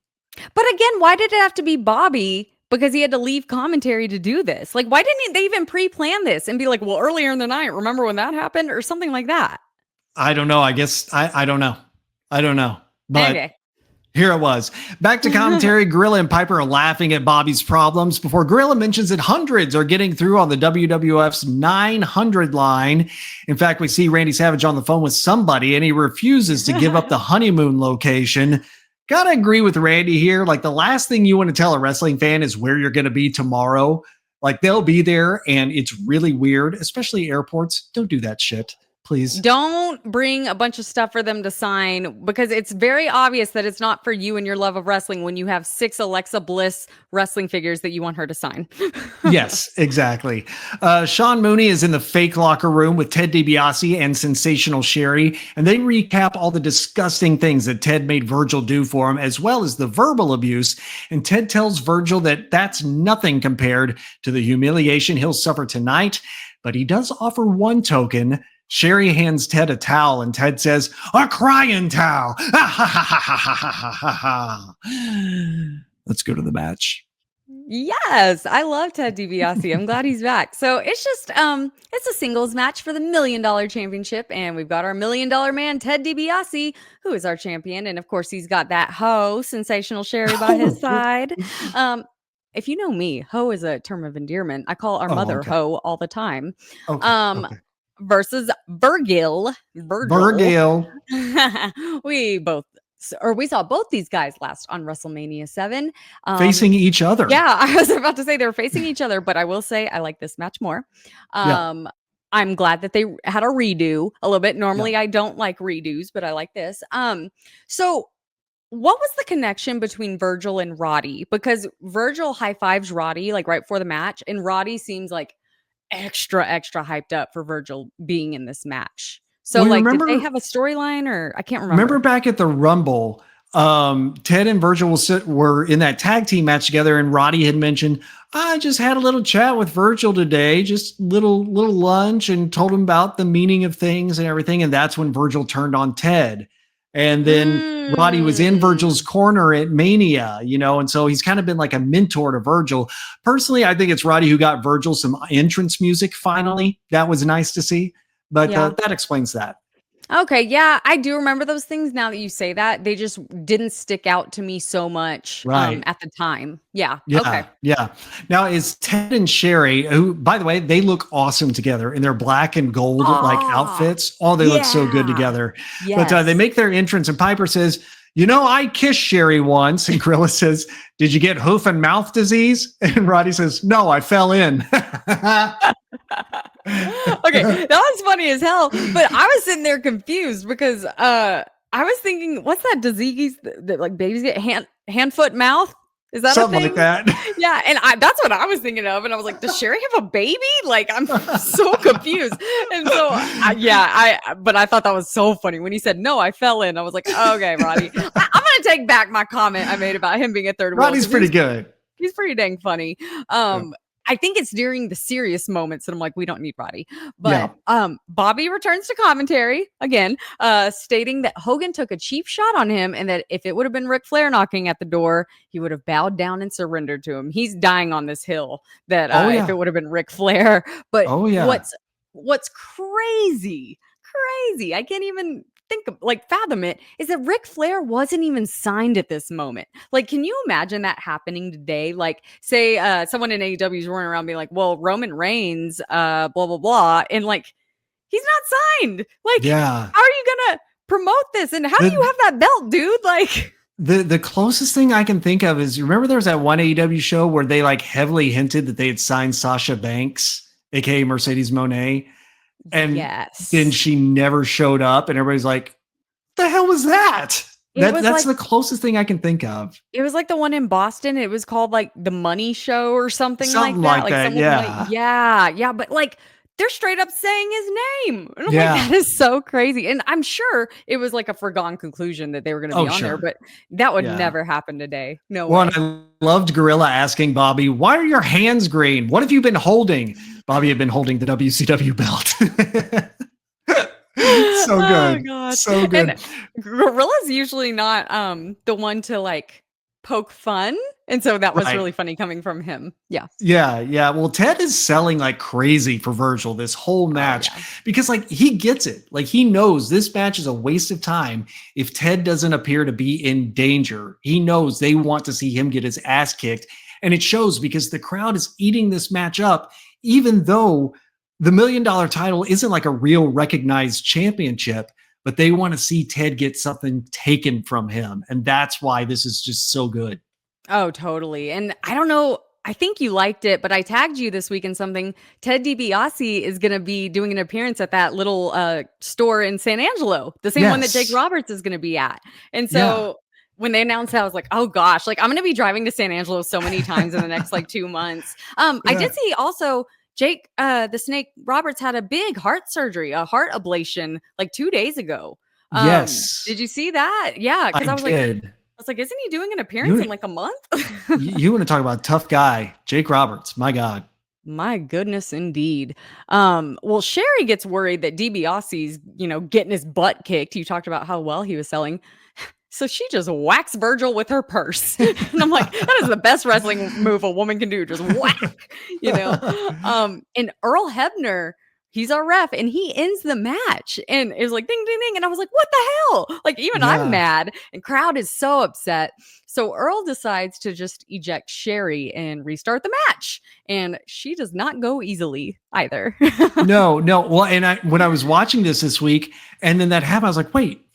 But again, why did it have to be Bobby? Because he had to leave commentary to do this. Like, why didn't they even pre-plan this and be like, well, earlier in the night, remember when that happened? Or something like that. I don't know. I guess I don't know. But okay. Here it was. Back to commentary. Gorilla and Piper are laughing at Bobby's problems before Gorilla mentions that hundreds are getting through on the WWF's 900 line. In fact, we see Randy Savage on the phone with somebody, and he refuses to give up the honeymoon location. Gotta agree with Randy here. Like, the last thing you want to tell a wrestling fan is where you're going to be tomorrow. Like, they'll be there, and it's really weird, especially airports. Don't do that shit. Please. Don't bring a bunch of stuff for them to sign, because it's very obvious that it's not for you and your love of wrestling when you have 6 Alexa Bliss wrestling figures that you want her to sign. Yes, exactly. Sean Mooney is in the fake locker room with Ted DiBiase and Sensational Sherry, and they recap all the disgusting things that Ted made Virgil do for him, as well as the verbal abuse. And Ted tells Virgil that that's nothing compared to the humiliation he'll suffer tonight, but he does offer one token. Sherry hands Ted a towel, and Ted says, "A crying towel." Let's go to the match. Yes, I love Ted DiBiase. I'm glad he's back. So it's just it's a singles match for the $1 Million Championship, and we've got our $1 Million Man Ted DiBiase, who is our champion, and of course he's got that hoe Sensational Sherry by his side. If you know me, hoe is a term of endearment. I call our mother okay. hoe all the time. Okay. Versus Virgil. We saw both these guys last on WrestleMania 7. Facing each other. Yeah, I was about to say they were facing each other, but I will say I like this match more. I'm glad that they had a redo a little bit. Normally I don't like redos, but I like this. So what was the connection between Virgil and Roddy? Because Virgil high fives Roddy like right before the match, and Roddy seems like extra hyped up for Virgil being in this match. So Well, did they have a storyline, or I can't remember. Remember back at the Rumble, Ted and Virgil were in that tag team match together, and Roddy had mentioned, "I just had a little chat with Virgil today, just little lunch, and told him about the meaning of things and everything." And that's when Virgil turned on Ted. And then Roddy was in Virgil's corner at Mania, and so he's kind of been like a mentor to Virgil. Personally, I think it's Roddy who got Virgil some entrance music finally. That was nice to see, but that explains that. Okay, yeah, I do remember those things now that you say that. They just didn't stick out to me so much at the time. Yeah. Okay. Yeah. Now, is Ted and Sherry, who, by the way, they look awesome together in their black and gold like outfits. Oh, they look so good together. Yes. But they make their entrance, and Piper says, "I kissed Sherry once." And Gorilla says, "Did you get hoof and mouth disease?" And Roddy says, "No, I fell in." Okay, that was funny as hell. But I was sitting there confused because I was thinking, what's that disease that like babies get? Hand, foot, mouth? Is that something a thing? like that? Yeah, and that's what I was thinking of, and I was like, does Sherry have a baby? Like, I'm so confused. And so, but I thought that was so funny when he said, "No, I fell in." I was like, okay, Roddy, I'm gonna take back my comment I made about him being a third wheel. Roddy's pretty good. He's pretty dang funny. I think it's during the serious moments that I'm like, we don't need Roddy. But Bobby returns to commentary again, stating that Hogan took a cheap shot on him, and that if it would have been Ric Flair knocking at the door, he would have bowed down and surrendered to him. He's dying on this hill that if it would have been Ric Flair. But what's crazy, I can't even fathom it, is that Ric Flair wasn't even signed at this moment. Like, can you imagine that happening today? Like, say someone in AEW is running around being like, "Well, Roman Reigns, blah blah blah," and like, he's not signed. Like, how are you gonna promote this? And how do you have that belt, dude? Like, the closest thing I can think of is, remember there was that one AEW show where they like heavily hinted that they had signed Sasha Banks, aka Mercedes Moné. And then she never showed up, and everybody's like, "The hell was that?" That's the closest thing I can think of. It was like the one in Boston. It was called like the Money Show or something like that. Yeah. But like, they're straight up saying his name. And I'm like, that is so crazy. And I'm sure it was like a foregone conclusion that they were going to be on there, but that would never happen today. No way. Well, I loved Gorilla asking Bobby, "Why are your hands green? What have you been holding?" Bobby had been holding the WCW belt. So good. Oh, God. So good. And Gorilla's usually not the one to like poke fun. And so that was really funny coming from him. Yeah. Well, Ted is selling like crazy for Virgil this whole match because like he gets it. Like he knows this match is a waste of time if Ted doesn't appear to be in danger. He knows they want to see him get his ass kicked. And it shows because the crowd is eating this match up, even though the $1 Million title isn't like a real recognized championship, but they want to see Ted get something taken from him. And that's why this is just so good. Oh, totally. And I don't know, I think you liked it, but I tagged you this week in something. Ted DiBiase is going to be doing an appearance at that little store in San Angelo, the same one that Jake Roberts is going to be at. And so when they announced that, I was like, oh gosh, like I'm going to be driving to San Angelo so many times in the next like 2 months. I did see also Jake, the Snake Roberts had a big heart surgery, a heart ablation like 2 days ago. Yes. Did you see that? Yeah. Cause I was like, isn't he doing an appearance in like a month? You want to talk about a tough guy, Jake Roberts. My God. My goodness, indeed. Well, Sherry gets worried that DiBiase's, getting his butt kicked. You talked about how well he was selling. So she just whacks Virgil with her purse. And I'm like, that is the best wrestling move a woman can do. Just whack, you know. And Earl Hebner, he's our ref, and he ends the match and is like ding ding ding. And I was like, what the hell? Like, even I'm Yeah. mad, and crowd is so upset. So Earl decides to just eject Sherry and restart the match. And she does not go easily either. No. Well, and when I was watching this week, and then that happened, I was like, wait,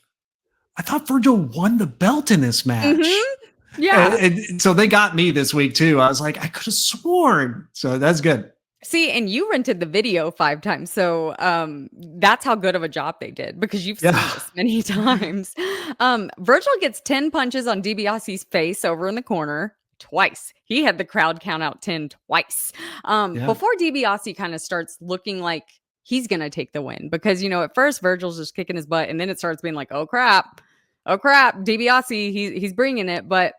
I thought Virgil won the belt in this match. Mm-hmm. Yeah. And so they got me this week too. I was like, I could have sworn. So that's good. See, and you rented the video 5 times. So that's how good of a job they did, because you've seen this many times. Virgil gets 10 punches on DiBiase's face over in the corner twice. He had the crowd count out 10 twice. Before DiBiase kind of starts looking like he's going to take the win, because, at first Virgil's just kicking his butt, and then it starts being like, oh crap, DiBiase, he's bringing it. But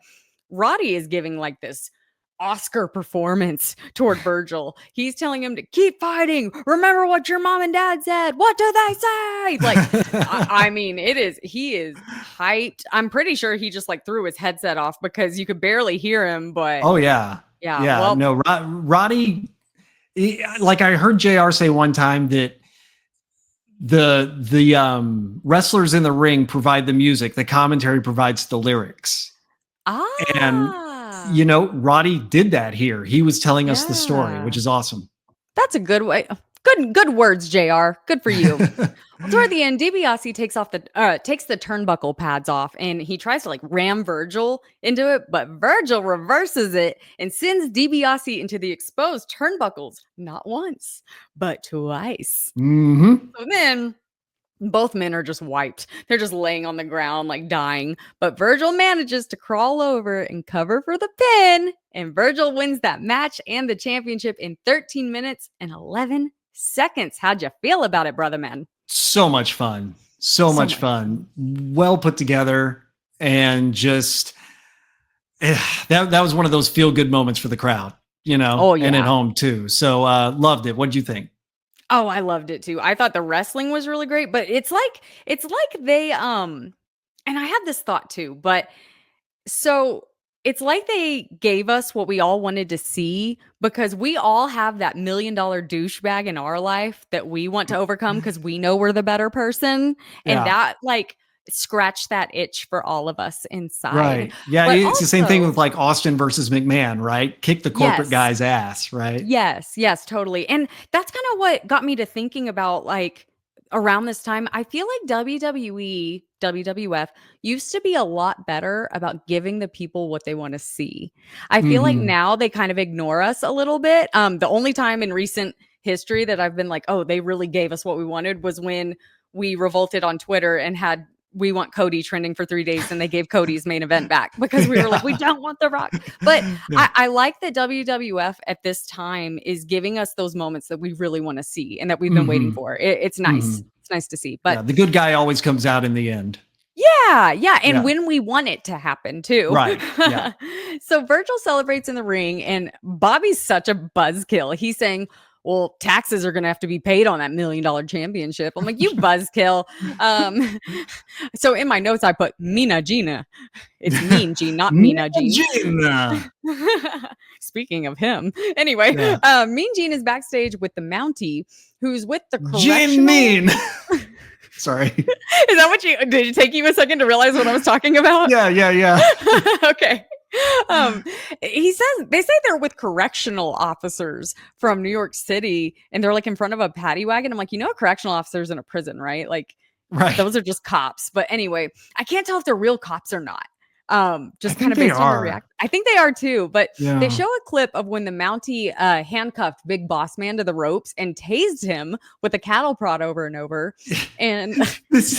Roddy is giving like this Oscar performance toward Virgil. He's telling him to keep fighting. Remember what your mom and dad said. What do they say? Like, I mean, he is hyped. I'm pretty sure he just like threw his headset off because you could barely hear him. But oh yeah. Well, no, Roddy. Like I heard JR say one time that the wrestlers in the ring provide the music, the commentary provides the lyrics. And Roddy did that here. He was telling us the story, which is awesome. That's a good way. Good words, JR. Good for you. Well, toward the end, DiBiase takes the turnbuckle pads off, and he tries to like ram Virgil into it, but Virgil reverses it and sends DiBiase into the exposed turnbuckles not once, but twice. Mm-hmm. So then both men are just wiped. They're just laying on the ground, like dying. But Virgil manages to crawl over and cover for the pin. And Virgil wins that match and the championship in 13 minutes and 11 seconds. How'd you feel about it, brother man? So much fun. So much fun. Well put together. And just that was one of those feel good moments for the crowd, Oh, yeah. And at home too. So loved it. What did you think? Oh, I loved it too. I thought the wrestling was really great, but it's like they and I had this thought too, but so it's like they gave us what we all wanted to see, because we all have that $1 million douchebag in our life that we want to overcome because we know we're the better person. And that like scratch that itch for all of us inside. Right. Yeah. But It's the same thing with like Austin versus McMahon, right? Kick the corporate guy's ass, right? Yes, totally. And that's kind of what got me to thinking about like around this time. I feel like WWE, WWF used to be a lot better about giving the people what they want to see. I feel like now they kind of ignore us a little bit. The only time in recent history that I've been like, oh, they really gave us what we wanted was when we revolted on Twitter and had "We want Cody" trending for 3 days, and they gave Cody's main event back because we were like, we don't want The Rock. But I like that WWF at this time is giving us those moments that we really want to see and that we've been waiting for. It's nice. It's nice to see. But the good guy always comes out in the end. Yeah. And when we want it to happen too. Right. Yeah. So Virgil celebrates in the ring, and Bobby's such a buzzkill. He's saying, well, taxes are going to have to be paid on that $1 million championship. I'm like, you buzzkill. So in my notes, I put Mina Gina. It's Mean Gene, not Mina Gene. Speaking of him. Anyway, Mean Gene is backstage with the Mountie, who's with the Gene Mean. Sorry. Is that what did it take you a second to realize what I was talking about? Yeah. Okay. They say they're with correctional officers from New York City, and they're like in front of a paddy wagon. I'm like, a correctional officer's in a prison, right? Like, those are just cops. But anyway, I can't tell if they're real cops or not. Just kind of based on the react. I think they are too, but they show a clip of when the Mountie handcuffed Big Boss Man to the ropes and tased him with a cattle prod over and over. And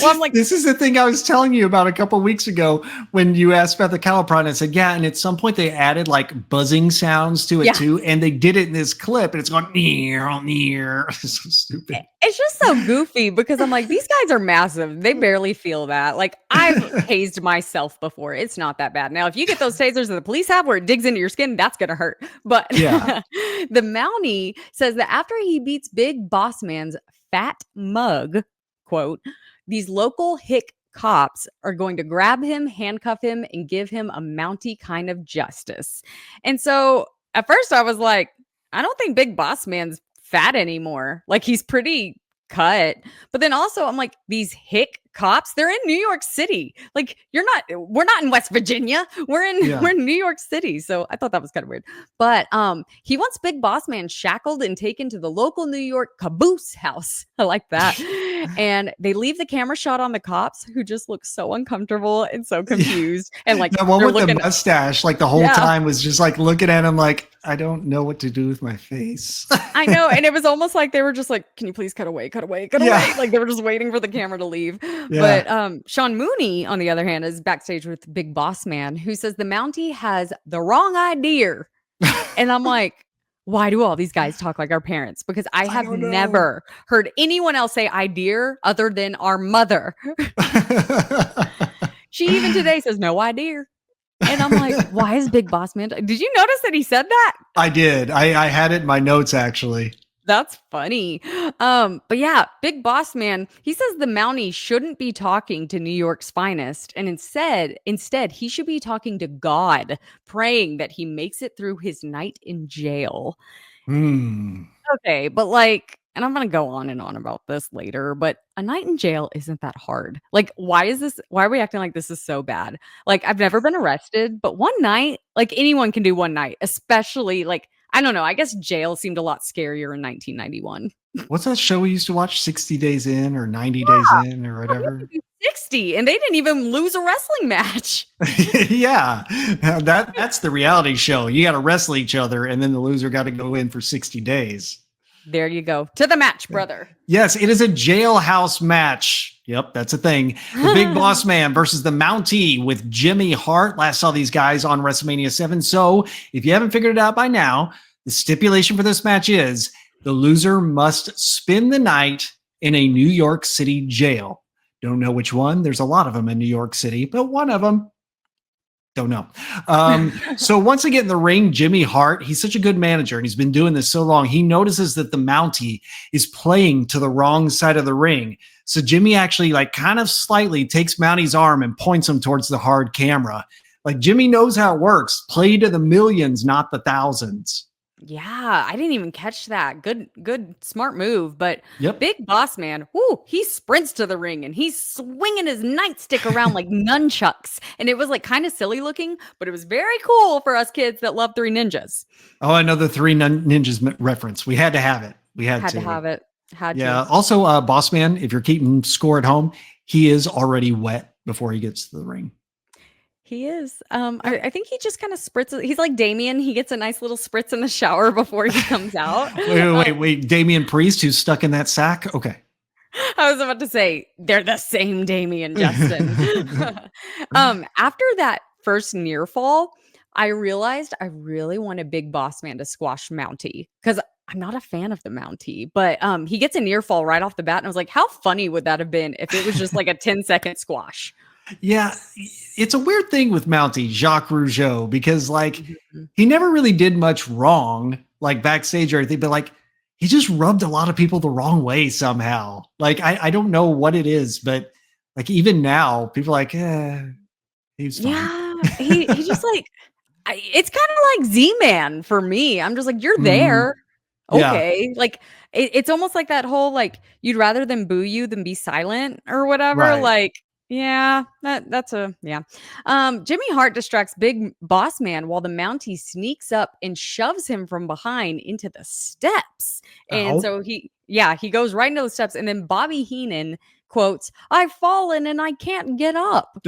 I'm like, this is the thing I was telling you about a couple weeks ago when you asked about the cattle prod. And I said, and at some point they added like buzzing sounds to it too, and they did it in this clip, and it's going near. It's so stupid. It's just so goofy because I'm like, these guys are massive. They barely feel that. Like, I've tased myself before. It's not that bad. Now, if you get those tasers at the police have where it digs into your skin, that's going to hurt. But Yeah. the Mountie says that after he beats Big Boss Man's fat mug, quote, these local hick cops are going to grab him, handcuff him, and give him a Mountie kind of justice. And so at first I was like, I don't think Big Boss Man's fat anymore. Like, he's pretty cut. But then also I'm like, these hick cops, they're in New York City. Like, we're not in West Virginia. We're in New York City. So I thought that was kind of weird. But he wants Big Boss Man shackled and taken to the local New York caboose house. I like that. And they leave the camera shot on the cops, who just look so uncomfortable and so confused. And like, the one they're with the mustache, like the whole time was just like looking at him like, I don't know what to do with my face. I know. And it was almost like they were just like, can you please cut away, cut away, cut away? Like, they were just waiting for the camera to leave. Yeah. But Sean Mooney, on the other hand, is backstage with Big Boss Man, who says the Mountie has the wrong idea. And I'm like, why do all these guys talk like our parents? Because I have never heard anyone else say idea other than our mother. She even today says no idea. And I'm like, why is Big Boss Man? Did you notice that he said that? I did. I had it in my notes, actually. That's funny. But yeah, Big Boss Man, he says the Mountie shouldn't be talking to New York's finest. And instead, he should be talking to God, praying that he makes it through his night in jail. Okay, but like, and I'm going to go on and on about this later, but a night in jail isn't that hard. Like, why are we acting like this is so bad? Like, I've never been arrested, but one night, like, anyone can do one night, especially like, I don't know. I guess jail seemed a lot scarier in 1991. What's that show we used to watch? 60 Days In or 90 Days In or whatever? 60, and they didn't even lose a wrestling match. Yeah, that's the reality show. You got to wrestle each other, and then the loser got to go in for 60 days. There you go. To the match, brother. Yes, it is a jailhouse match. Yep, that's a thing. The Big Boss Man versus the Mountie with Jimmy Hart. Last saw these guys on WrestleMania 7. So if you haven't figured it out by now, the stipulation for this match is the loser must spend the night in a New York City jail. Don't know which one. There's a lot of them in New York City, but one of them, don't know. So once again in the ring, Jimmy Hart, he's such a good manager and he's been doing this so long. He notices that the Mountie is playing to the wrong side of the ring. So Jimmy actually like kind of slightly takes Mountie's arm and points him towards the hard camera. Like, Jimmy knows how it works. Play to the millions, not the thousands. Yeah, I didn't even catch that. Good, smart move. But Yep. Big Boss Man, he sprints to the ring and he's swinging his nightstick around like nunchucks. And it was like kind of silly looking, but it was very cool for us kids that love Three Ninjas. Oh, I know the Three Ninjas reference. We had to have it. We had to have it. Yeah. Also, Boss Man, if you're keeping score at home, he is already wet before he gets to the ring. He is. I think he just kind of spritzes. He's like Damien. He gets a nice little spritz in the shower before he comes out. wait. Damian Priest, who's stuck in that sack? Okay. I was about to say, they're the same Damien, Justin. After that first near fall, I realized I really wanted Big Boss Man to squash Mountie because I'm not a fan of the Mountie, but he gets a near fall right off the bat. And I was like, how funny would that have been if it was just like a 10-second squash? Yeah, it's a weird thing with Mountie, Jacques Rougeau, because like he never really did much wrong, like backstage or anything, but like he just rubbed a lot of people the wrong way somehow. Like I don't know what it is, but like even now, people are like, he's fine. Yeah, he just like it's kind of like Z-Man for me. I'm just like, you're there. Okay. Yeah. Like it's almost like that whole like you'd rather them boo you than be silent or whatever. Right. Like, yeah, that's Jimmy Hart distracts Big Boss Man while the Mountie sneaks up and shoves him from behind into the steps. And so he goes right into the steps. And then Bobby Heenan quotes, "I've fallen and I can't get up."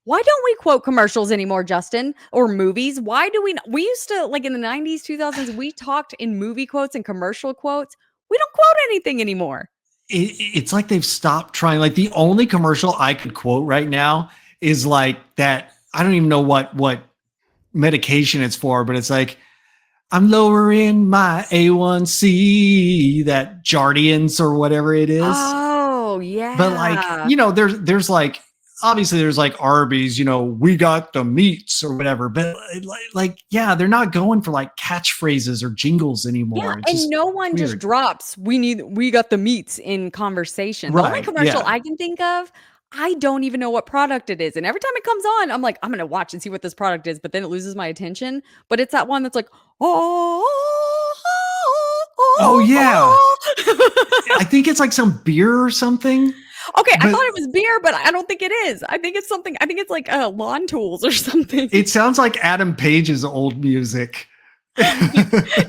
Why don't we quote commercials anymore, Justin, or movies? Why do we used to, like in the 90s, 2000s, we talked in movie quotes and commercial quotes. We don't quote anything anymore. It's like they've stopped trying. Like the only commercial I could quote right now is like that. I don't even know what medication it's for, but it's like, I'm lowering my A1C, that Jardiance or whatever it is. Oh, yeah. But like, there's like obviously there's like Arby's, we got the meats or whatever, but yeah, they're not going for like catchphrases or jingles anymore. Yeah, It's and just no one just weird. drops, we got the meats in conversation. The only Right. commercial Yeah. I can think of, I don't even know what product it is. And every time it comes on, I'm like, I'm gonna watch and see what this product is, but then it loses my attention. But it's that one that's like, oh, Oh yeah. oh. I think it's like some beer or something. Okay, I But thought it was beer, but I don't think it is. I think it's something. I think it's like lawn tools or something. it sounds like Adam Page's old music.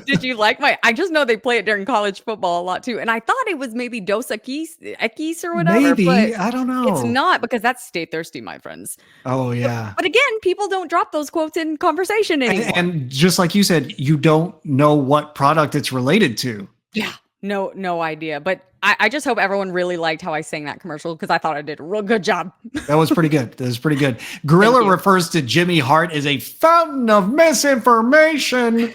Did you like my? I just know they play it during college football a lot too, and I thought it was maybe Dos Equis or whatever, but Maybe. I don't know. it's not because that's Stay Thirsty, my friends. Oh yeah. But again, people don't drop those quotes in conversation anymore. And just like you said, you don't know what product it's related to. Yeah, no idea. But I just hope everyone really liked how I sang that commercial because I thought I did a real good job. That was pretty good. That was pretty good. Gorilla you. refers to Jimmy Hart as a fountain of misinformation.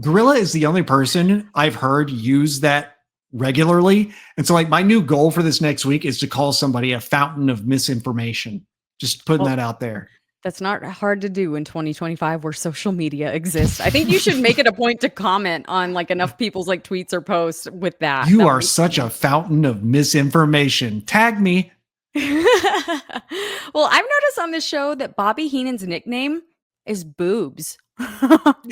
Gorilla is the only person I've heard use that regularly. And so like my new goal for this next week is to call somebody a fountain of misinformation. Just putting that out there. That's not hard to do in 2025 where social media exists. I think you should make it a point to comment on like enough people's like tweets or posts with that. You are such a fountain of misinformation. Tag me. Well, I've noticed on this show that Bobby Heenan's nickname is Boobs.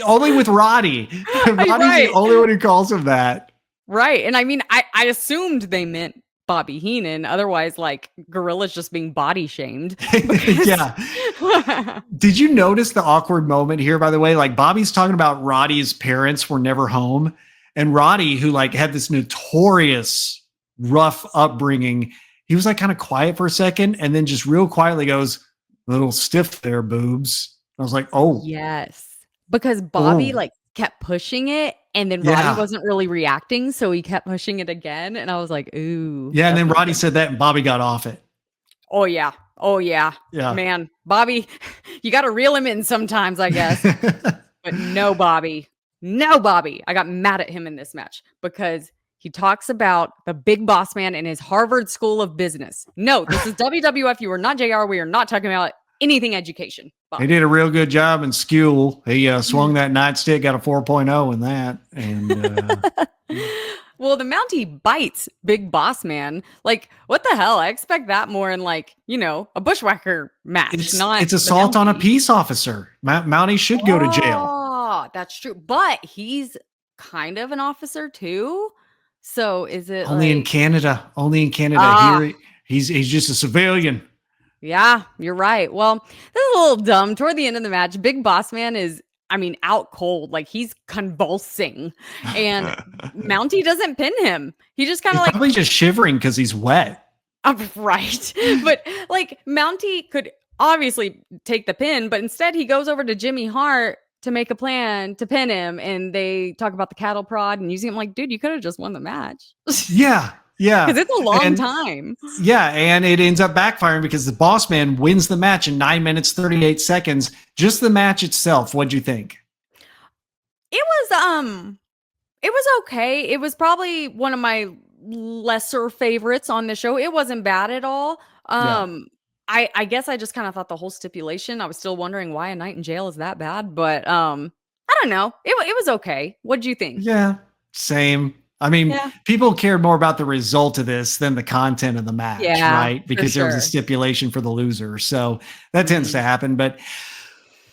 Only with Roddy. Roddy's Right. the only one who calls him that. Right. And I mean, I assumed they meant Bobby Heenan. Otherwise, like Gorilla's just being body shamed. Yeah. Did you notice the awkward moment here, by the way? Like Bobby's talking about Roddy's parents were never home. And Roddy, who like had this notorious rough upbringing, he was like kind of quiet for a second and then just real quietly goes, "A little stiff there, boobs." I was like, oh. Yes. Because Bobby Oh. like kept pushing it and then Yeah. Roddy wasn't really reacting. So he kept pushing it again. And I was like, ooh. Yeah. And then that's Roddy okay. said that and Bobby got off it. Oh, yeah. Oh, yeah. Yeah. Man, Bobby, you got to reel him in sometimes, I guess. But no, Bobby. No, Bobby. I got mad at him in this match because he talks about the big boss man in his Harvard School of Business. No, this is WWF. You are not JR. We are not talking about anything education. He did a real good job in school. He swung that nightstick, got a 4.0 in that. And Well, the Mountie bites Big Boss Man. Like, what the hell? I expect that more in like, a bushwhacker match. it's assault on a peace officer. Mountie should go to jail. Oh, that's true. But he's kind of an officer too. So is it Only in like, Canada. Only in Canada. Ah. Here, he's just a civilian. yeah, you're right. Well, this is a little dumb. Toward the end of the match, Big Boss Man is, out cold. Like he's convulsing. And Mountie doesn't pin him. He just kind He's of like, probably just shivering because he's wet. right. But like Mountie could obviously take the pin, but instead he goes over to Jimmy Hart to make a plan to pin him. And they talk about the cattle prod and using him like, dude, you could have just won the match. Yeah. Yeah. Because it's a long And- time. Yeah, and it ends up backfiring because the boss man wins the match in 9 minutes, 38 seconds. Just the match itself. What'd you think? It was okay. It was probably one of my lesser favorites on the show. It wasn't bad at all. I guess I just kind of thought the whole stipulation, I was still wondering why a night in jail is that bad, but I don't know. It was okay. What'd you think? Yeah, same. I mean, Yeah. people cared more about the result of this than the content of the match, Yeah, right? for Because there was a sure. stipulation for the loser. So that tends Mhm. to happen. But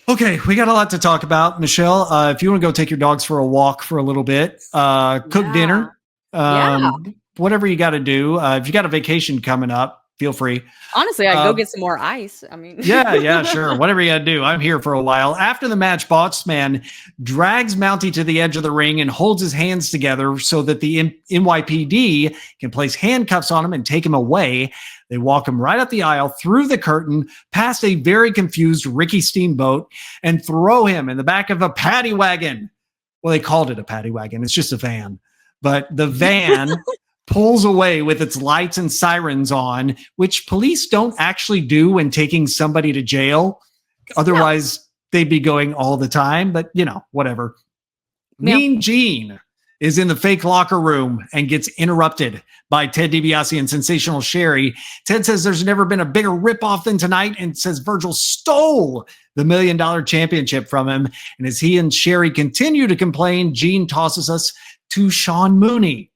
okay, we got a lot to talk about. Michelle, if you want to go take your dogs for a walk for a little bit, cook Yeah. dinner, Yeah. whatever you got to do. If you got a vacation coming up, feel free. Honestly, I'd go Um, get some more ice. I mean, Yeah, sure. Whatever you got to do. I'm here for a while. After the match, Botsman drags Mountie to the edge of the ring and holds his hands together so that the NYPD can place handcuffs on him and take him away. They walk him right up the aisle, through the curtain, past a very confused Ricky Steamboat, and throw him in the back of a paddy wagon. Well, they called it a paddy wagon. It's just a van. But the van pulls away with its lights and sirens on, which police don't actually do when taking somebody to jail. Otherwise, they'd be going all the time. But, whatever. Yeah. Mean Gene is in the fake locker room and gets interrupted by Ted DiBiase and Sensational Sherry. Ted says there's never been a bigger ripoff than tonight and says Virgil stole the $1 million championship from him. And as he and Sherry continue to complain, Gene tosses us to Sean Mooney.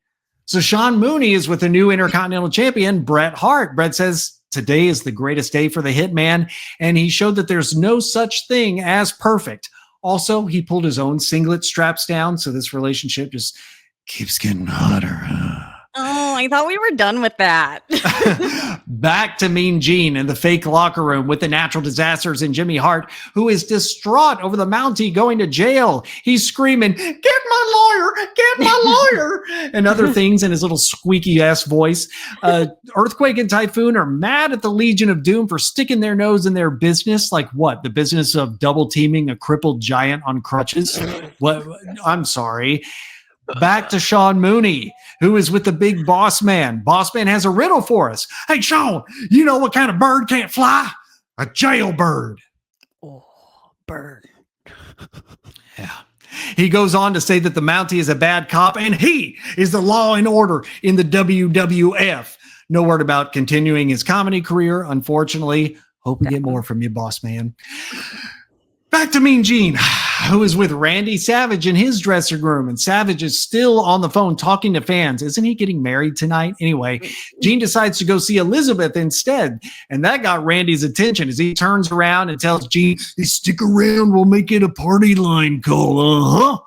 So Sean Mooney is with the new Intercontinental Champion, Bret Hart. Bret says today is the greatest day for the Hitman, and he showed that there's no such thing as perfect. Also, he pulled his own singlet straps down, so this relationship just keeps getting hotter. Oh, I thought we were done with that. Back to Mean Gene in the fake locker room with the Natural Disasters and Jimmy Hart, who is distraught over the Mountie going to jail. He's screaming, "Get my lawyer! Get my lawyer!" and other things in his little squeaky-ass voice. Earthquake and Typhoon are mad at the Legion of Doom for sticking their nose in their business. Like what? The business of double teaming a crippled giant on crutches? What? I'm sorry. Back to Sean Mooney, who is with the big boss man. Boss man has a riddle for us. Hey, Sean, you know what kind of bird can't fly? A jailbird. Oh, bird. Yeah. He goes on to say that the Mountie is a bad cop and he is the law and order in the WWF. No word about continuing his comedy career, unfortunately. Hope we get more from you, boss man. Back to Mean Gene, who is with Randy Savage in his dressing room, and Savage is still on the phone talking to fans. Isn't he getting married tonight? Anyway, Gene decides to go see Elizabeth instead, and that got Randy's attention as he turns around and tells Gene, "Hey, stick around, we'll make it a party line call,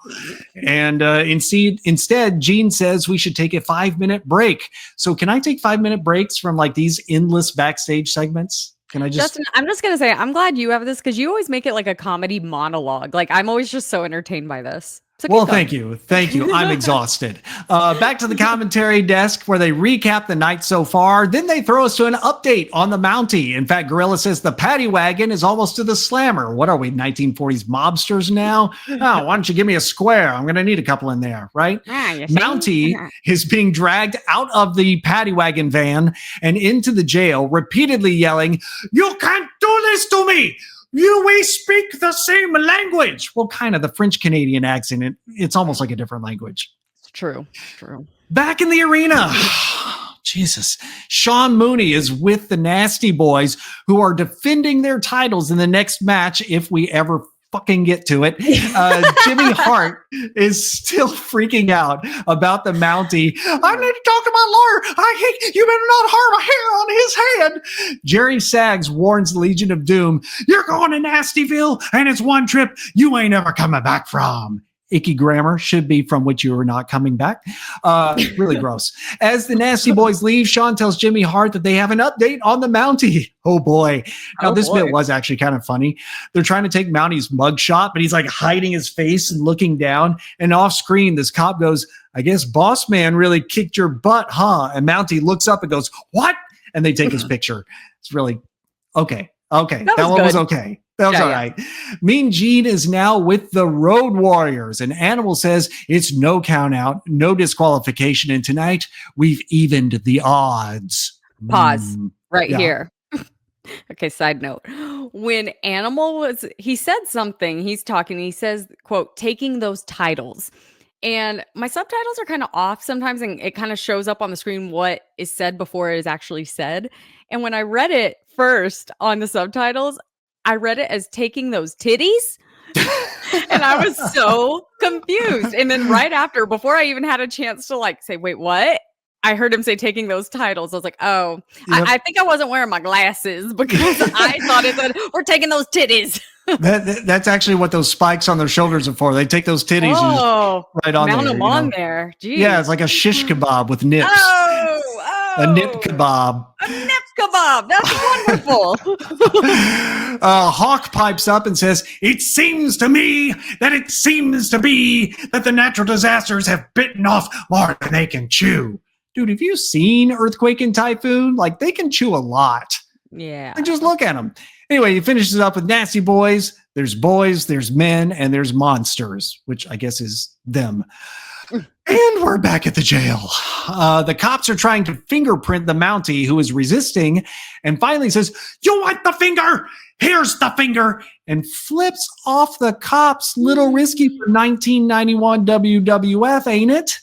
And instead, Gene says we should take a 5-minute break. So can I take 5-minute breaks from like these endless backstage segments? Can I just... Justin, I'm just going to say, I'm glad you have this because you always make it like a comedy monologue. Like, I'm always just so entertained by this. So well, thank you. Thank you. I'm exhausted. Back to the commentary desk where they recap the night so far. Then they throw us to an update on the Mountie. In fact, Gorilla says the paddy wagon is almost to the slammer. What are we, 1940s mobsters now? Oh, why don't you give me a square? I'm going to need a couple in there, right? Mountie is being dragged out of the paddy wagon van and into the jail, repeatedly yelling, "You can't do this to me! We speak the same language." Well, kind of the French Canadian accent. It's almost like a different language. It's true. True. Back in the arena. Jesus. Sean Mooney is with the Nasty Boys who are defending their titles in the next match if we ever fucking get to it. Jimmy Hart is still freaking out about the Mountie. "I need to talk to my lawyer. I hate you. Better not harm a hair on his head." Jerry Saggs warns Legion of Doom, "You're going to Nastyville, and it's one trip you ain't ever coming back from." Icky grammar should be "from which you are not coming back." Really gross. As the Nasty Boys leave, Sean tells Jimmy Hart that they have an update on the Mountie. Oh boy. Now this bit was actually kind of funny. They're trying to take Mountie's mugshot, but he's like hiding his face and looking down. And off screen, this cop goes, "I guess Boss Man really kicked your butt, huh?" And Mountie looks up and goes, "What?" And they take his picture. It's really okay. Okay. That one was okay. That was all right. Mean Gene is now with the Road Warriors, and Animal says it's no count out, no disqualification, and tonight we've evened the odds. Pause here. Okay, side note. When Animal he said something, he says, quote, "taking those titles." And my subtitles are kind of off sometimes, and it kind of shows up on the screen what is said before it is actually said. And when I read it first on the subtitles, I read it as "taking those titties." And I was so confused. And then right after, before I even had a chance to like say, "Wait, what?" I heard him say "taking those titles." I was like, oh, yep. I think I wasn't wearing my glasses because I thought it said, "we're taking those titties." That's actually what those spikes on their shoulders are for. They take those titties and right on mount there. them on there. Jeez. Yeah, it's like a shish kebab with nips. A nip-kabobs. A nip-kabobs. That's wonderful. Hawk pipes up and says, it seems to be that the Natural Disasters have bitten off more than they can chew. Dude, have you seen Earthquake and Typhoon? Like, they can chew a lot. Yeah. Like, just look at them. Anyway, he finishes it up with Nasty Boys, there's men, and there's monsters, which I guess is them. And we're back at the jail. The cops are trying to fingerprint the Mountie, who is resisting, and finally says, "You want the finger? Here's the finger, and flips off the cops. Little risky for 1991 WWF, ain't it?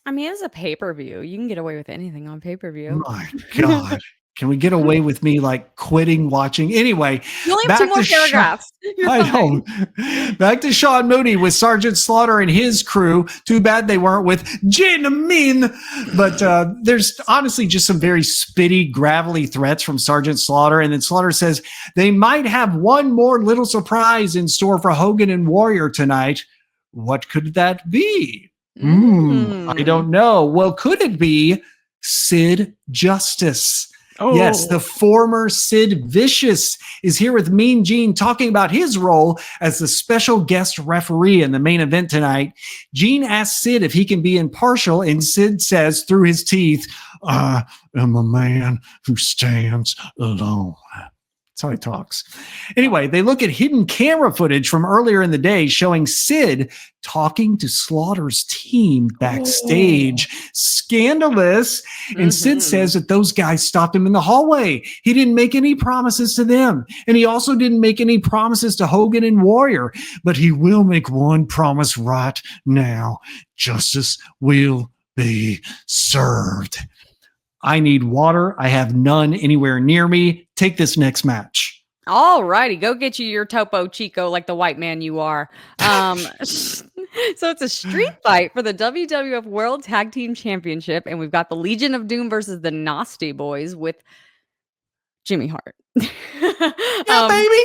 I mean, it's a pay-per-view. You can get away with anything on pay-per-view. My God. Can we get away with me like quitting watching? Anyway, You only have 2 more paragraphs. I know. Back to Sean Mooney with Sergeant Slaughter and his crew. Too bad they weren't with Jin Min. But there's honestly just some very spitty, gravelly threats from Sergeant Slaughter. And then Slaughter says they might have one more little surprise in store for Hogan and Warrior tonight. What could that be? I don't know. Well, could it be Sid Justice? Oh. Yes, the former Sid Vicious is here with Mean Gene talking about his role as the special guest referee in the main event tonight. Gene asks Sid if he can be impartial, and Sid says through his teeth, I am a man who stands alone. That's how he talks. Anyway, they look at hidden camera footage from earlier in the day showing Sid talking to Slaughter's team backstage. Scandalous. And Sid says that those guys stopped him in the hallway. He didn't make any promises to them. And he also didn't make any promises to Hogan and Warrior. But he will make one promise right now. Justice will be served. I need water. I have none anywhere near me. Take this next match. All righty, go get you your Topo Chico like the white man you are. So it's a street fight for the WWF World Tag Team Championship, and we've got the Legion of Doom versus the Nasty Boys with Jimmy Hart. Yeah, baby.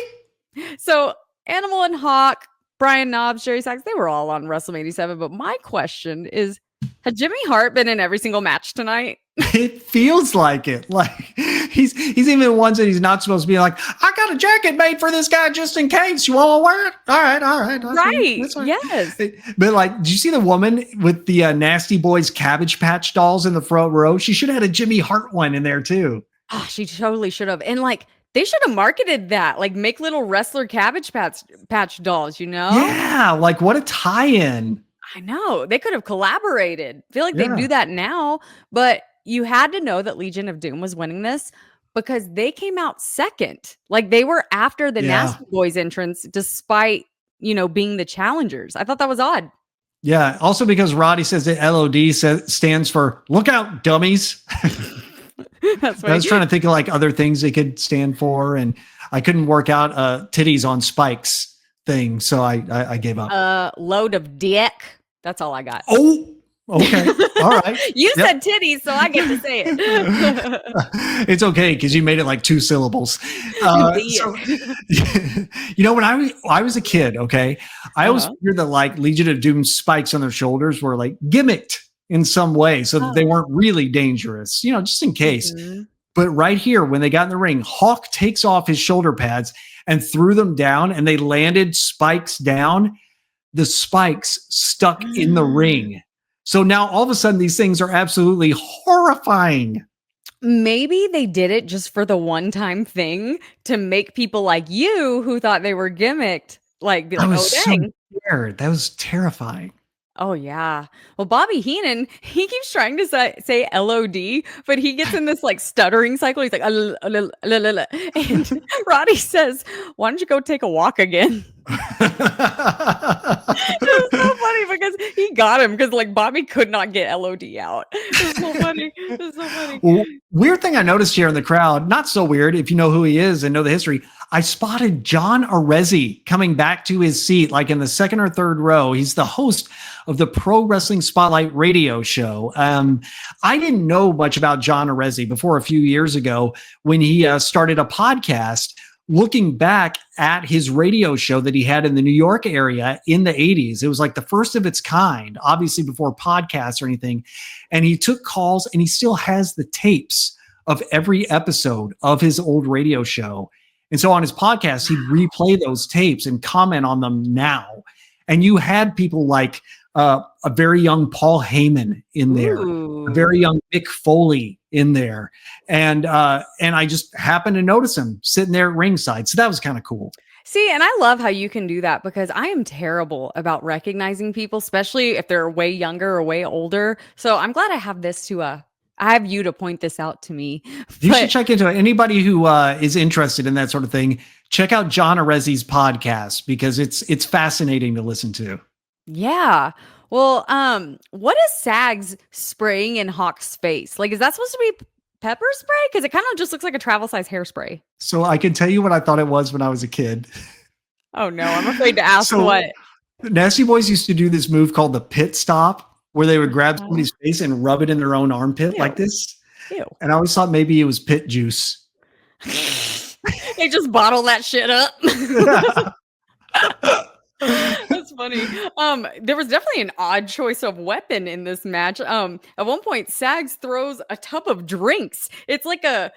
So Animal and Hawk, Brian Knobbs, Jerry Sachs, they were all on WrestleMania 7. But my question is, had Jimmy Hart been in every single match tonight? It feels like it. Like he's even ones that he's not supposed to be like, I got a jacket made for this guy just in case. You want to wear it? All right. Right. That's fine. Yes. But like, did you see the woman with the Nasty Boys Cabbage Patch dolls in the front row? She should have had a Jimmy Hart one in there too. Oh, she totally should have. And like, they should have marketed that. Like, make little wrestler Cabbage Patch dolls, you know? Yeah. Like, what a tie-in. I know. They could have collaborated. I feel like they do that now, but you had to know that Legion of Doom was winning this because they came out second. Like, they were after the Nasty Boys entrance, despite, being the challengers. I thought that was odd. Yeah. Also because Roddy says that LOD stands for look out, dummies. That's I was trying to think of like other things they could stand for, and I couldn't work out titties on spikes thing. So I gave up. Load of dick. That's all I got. Oh, okay. All right. You said titties, so I get to say it. It's okay because you made it like 2 syllables. When I was a kid, okay, I always figured that like Legion of Doom spikes on their shoulders were like gimmicked in some way so that they weren't really dangerous, just in case. Mm-hmm. But right here, when they got in the ring, Hawk takes off his shoulder pads and threw them down, and they landed spikes down. The spikes stuck in the ring. So now all of a sudden these things are absolutely horrifying. Maybe they did it just for the one-time thing to make people like you who thought they were gimmicked, like, be like, oh, dang. So scared. That was terrifying. Oh, yeah. Well, Bobby Heenan, he keeps trying to say LOD, but he gets in this like stuttering cycle. He's like, and Roddy says, why don't you go take a walk again? It was so funny because he got him because like Bobby could not get LOD out. It was so funny. Well, weird thing I noticed here in the crowd, not so weird if you know who he is and know the history. I spotted John Arezzi coming back to his seat, like in the second or third row. He's the host of the Pro Wrestling Spotlight radio show. I didn't know much about John Arezzi before a few years ago when he started a podcast looking back at his radio show that he had in the New York area in the 80s. It was like the first of its kind, obviously before podcasts or anything. And he took calls, and he still has the tapes of every episode of his old radio show. And so on his podcast, he'd replay those tapes and comment on them now. And you had people like a very young Paul Heyman in there, a very young Mick Foley in there. And I just happened to notice him sitting there at ringside. So that was kind of cool. See, and I love how you can do that because I am terrible about recognizing people, especially if they're way younger or way older. So I'm glad I have this to I have you to point this out to me. You should But check into it. Anybody who is interested in that sort of thing, check out John Arezzi's podcast because it's fascinating to listen to. yeah. Well, what is Sags spraying in Hawk's face? Like, is that supposed to be pepper spray? Because it kind of just looks like a travel size hairspray. So I can tell you what I thought it was when I was a kid. Oh no, I'm afraid to ask So what. Nasty Boys used to do this move called the pit stop, where they would grab somebody's face and rub it in their own armpit Ew. like this. Ew. And I always thought maybe it was pit juice. They just bottle that shit up. That's funny. There was definitely an odd choice of weapon in this match. At one point, Sags throws a tub of drinks. It's like a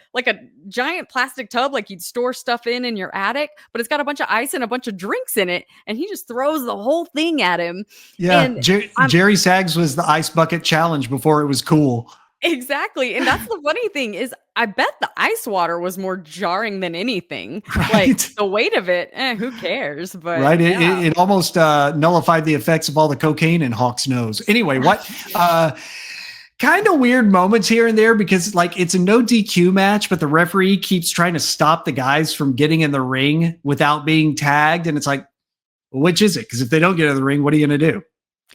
giant plastic tub, like you'd store stuff in your attic, but it's got a bunch of ice and a bunch of drinks in it, and he just throws the whole thing at him. Yeah, And Jerry Sags was the ice bucket challenge before it was cool. exactly. And that's the funny thing is I bet the ice water was more jarring than anything. Right. Like the weight of it, who cares? But Right. yeah. It almost nullified the effects of all the cocaine in Hawk's nose. Anyway, what kind of weird moments here and there because like it's a no DQ match, but the referee keeps trying to stop the guys from getting in the ring without being tagged. And it's like, well, which is it? Because if they don't get in the ring, what are you going to do?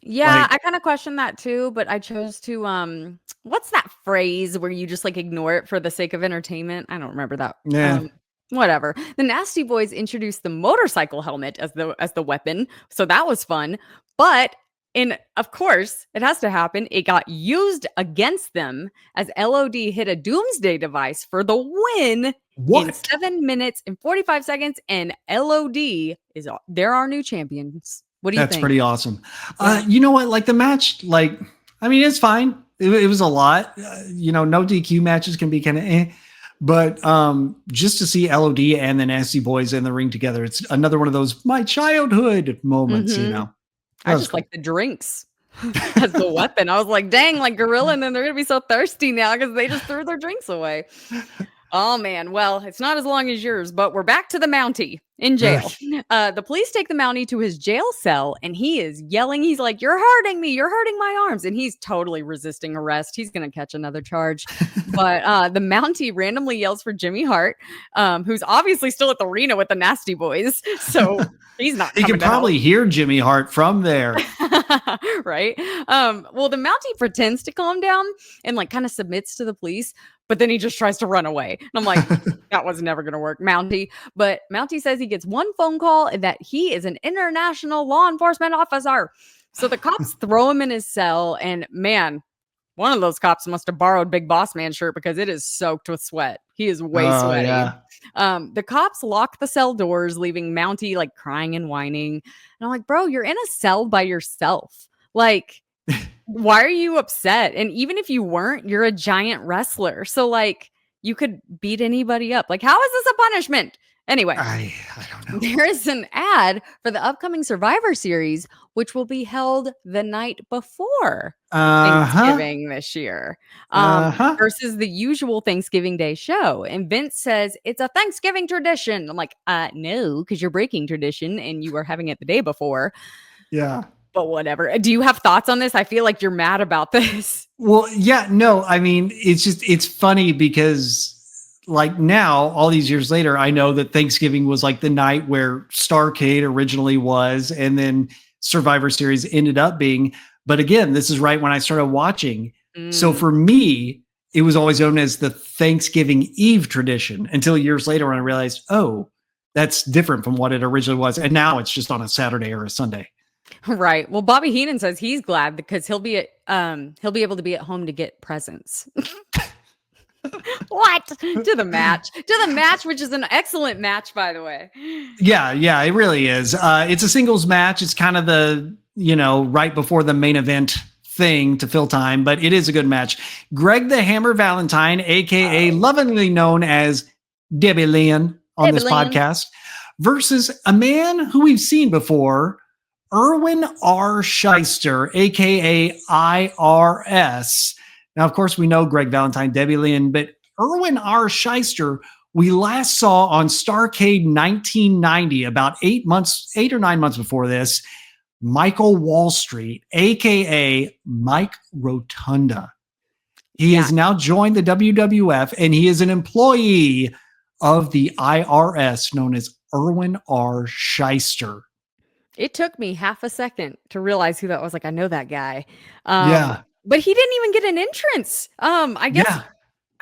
Yeah, Like- I kind of questioned that too, but I chose to what's that phrase where you just like ignore it for the sake of entertainment? I don't remember that. Yeah. Whatever. The Nasty Boys introduced the motorcycle helmet as the weapon, so that was fun. But of course, it has to happen. It got used against them as LOD hit a doomsday device for the win in What? 7 minutes and 45 seconds, and LOD they're our new champions. What do you That's think? pretty awesome. Yeah. You know what? Like the match, like, I mean, it's fine. It was a lot. No DQ matches can be kind of but just to see LOD and the Nasty Boys in the ring together, it's another one of those my childhood moments, Mhm. That I was just cool. like the drinks as the weapon. I was like, dang, like Gorilla, and then they're gonna be so thirsty now because they just threw their drinks away. Oh man, well, it's not as long as yours, but we're back to the Mountie in jail. The police take the Mountie to his jail cell, and he is yelling. He's like, "You're hurting me! You're hurting my arms!" And he's totally resisting arrest. He's gonna catch another charge. But the Mountie randomly yells for Jimmy Hart, who's obviously still at the arena with the Nasty Boys, so he's not. He coming can to help. probably hear Jimmy Hart from there. Right. Well, the Mountie pretends to calm down and like kind of submits to the police, but then he just tries to run away. And I'm like, that was never gonna work, Mountie. But Mountie says he gets one phone call and that he is an international law enforcement officer. So the cops throw him in his cell, and man, one of those cops must have borrowed Big Boss Man shirt because it is soaked with sweat. He is way Oh, sweaty. yeah. The cops lock the cell doors, leaving Mountie like crying and whining. And I'm like, bro, you're in a cell by yourself. Like, why are you upset? And even if you weren't, you're a giant wrestler. So like you could beat anybody up. Like, how is this a punishment? Anyway, I don't know. there is an ad for the upcoming Survivor Series, which will be held the night before Thanksgiving this year versus the usual Thanksgiving Day show. And Vince says it's a Thanksgiving tradition. I'm like, no, because you're breaking tradition and you were having it the day before. Yeah. But whatever. Do you have thoughts on this? I feel like you're mad about this. Well, yeah, no, I mean, it's funny because like now, all these years later, I know that Thanksgiving was like the night where Starrcade originally was, and then Survivor Series ended up being. But again, this is right when I started watching. So for me, it was always known as the Thanksgiving Eve tradition until years later when I realized, oh, that's different from what it originally was. And now it's just on a Saturday or a Sunday. Right. Well, Bobby Heenan says he's glad because he'll be able to be at home to get presents. What? To the match, which is an excellent match, by the way. Yeah, it really is. It's a singles match. It's kind of the, right before the main event thing to fill time, but it is a good match. Greg the Hammer Valentine, aka lovingly known as Debbie Lynn on this podcast, versus a man who we've seen before, Erwin R. Shyster, aka IRS. Now, of course, we know Greg Valentine, Debbie Lynn, but Erwin R. Shyster, we last saw on Starrcade 1990, about 8 or 9 months before this, Michael Wall Street, aka Mike Rotunda. He Yeah. has now joined the WWF, and he is an employee of the IRS known as Erwin R. Shyster. It took me half a second to realize who that was. Like, I know that guy. Yeah. But he didn't even get an entrance. I guess Yeah.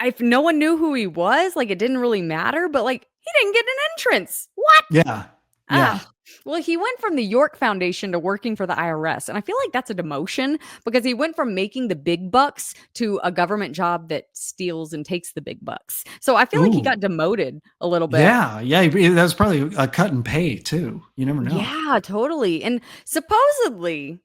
if no one knew who he was, like, it didn't really matter, but like, he didn't get an entrance. What? Yeah. Yeah. Ah, well, he went from the York Foundation to working for the IRS. And I feel like that's a demotion because he went from making the big bucks to a government job that steals and takes the big bucks. So I feel like he Ooh. got demoted a little bit. Yeah. Yeah. That was probably a cut in pay too. You never know. Yeah, totally. And supposedly,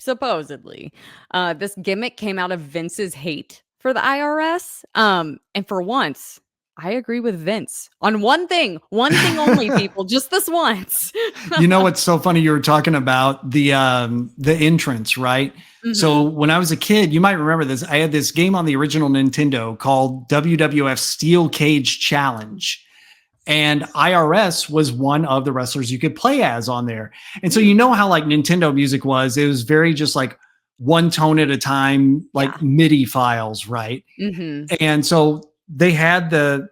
this gimmick came out of Vince's hate for the IRS. And for once, I agree with Vince on one thing only, people, just this once. You know what's so funny? You were talking about the entrance, right? So when I was a kid, you might remember this. I had this game on the original Nintendo called WWF Steel Cage Challenge. And IRS was one of the wrestlers you could play as on there. And so you know how like Nintendo music was, it was very just like one tone at a time, like MIDI files, right? And so they had the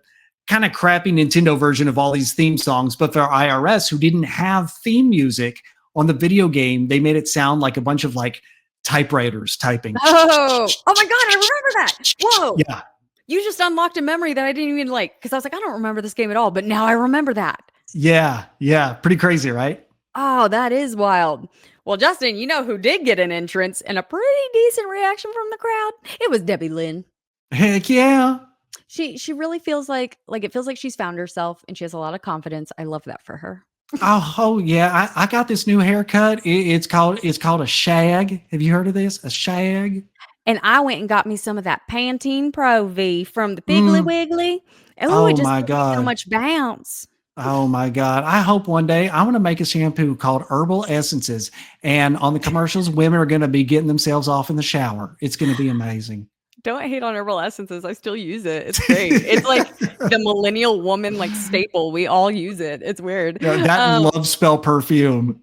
kind of crappy Nintendo version of all these theme songs, but for IRS, who didn't have theme music on the video game, they made it sound like a bunch of like typewriters typing. Oh my God, I remember that. Whoa. Yeah. You just unlocked a memory that I didn't even like, because I was like, I don't remember this game at all, but now I remember that. Yeah. Yeah. Pretty crazy, right? Oh, that is wild. Well, Justin, you know who did get an entrance and a pretty decent reaction from the crowd? It was Debbie Lynn. Heck yeah. She really feels like it feels like she's found herself and she has a lot of confidence. I love that for her. Oh yeah. I got this new haircut. It's called a shag. Have you heard of this? A shag? And I went and got me some of that Pantene Pro V from the Piggly Wiggly. Oh, it just my gives me so God. much bounce. Oh my God. I hope one day I'm going to make a shampoo called Herbal Essences. And on the commercials, women are going to be getting themselves off in the shower. It's going to be amazing. Don't hate on herbal essences. I still use it. It's great. It's like the millennial woman like staple. We all use it. It's weird. Yeah, that love spell perfume.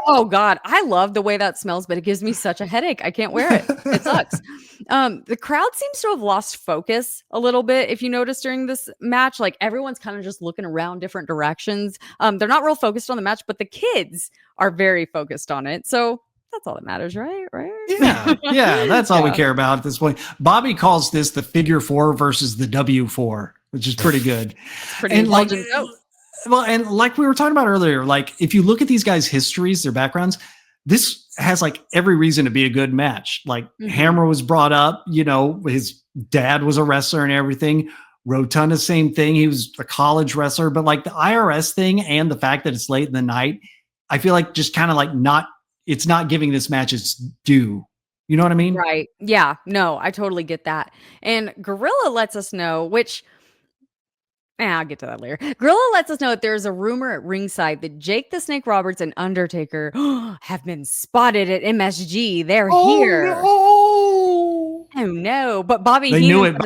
Oh God, I love the way that smells, but it gives me such a headache. I can't wear it. It sucks. The crowd seems to have lost focus a little bit. If you notice during this match, like everyone's kind of just looking around different directions. They're not real focused on the match, but the kids are very focused on it. So that's all that matters, right? Yeah, that's all we care about at this point. Bobby calls this the figure four versus the W4, which is pretty good. Pretty And like, indulgent. well, and like we were talking about earlier, like if you look at these guys' histories, their backgrounds, this has like every reason to be a good match. Like Hammer was brought up, you know, his dad was a wrestler and everything. Rotunda, same thing. He was a college wrestler, but like the IRS thing and the fact that it's late in the night, I feel like just kind of like it's not giving this match its due. You know what I mean? Right. Yeah. No, I totally get that. And Gorilla lets us know, which I'll get to that later. Gorilla lets us know that there's a rumor at ringside that Jake the Snake Roberts and Undertaker have been spotted at MSG. They're here. No. Oh no! But Bobby They Heenan knew it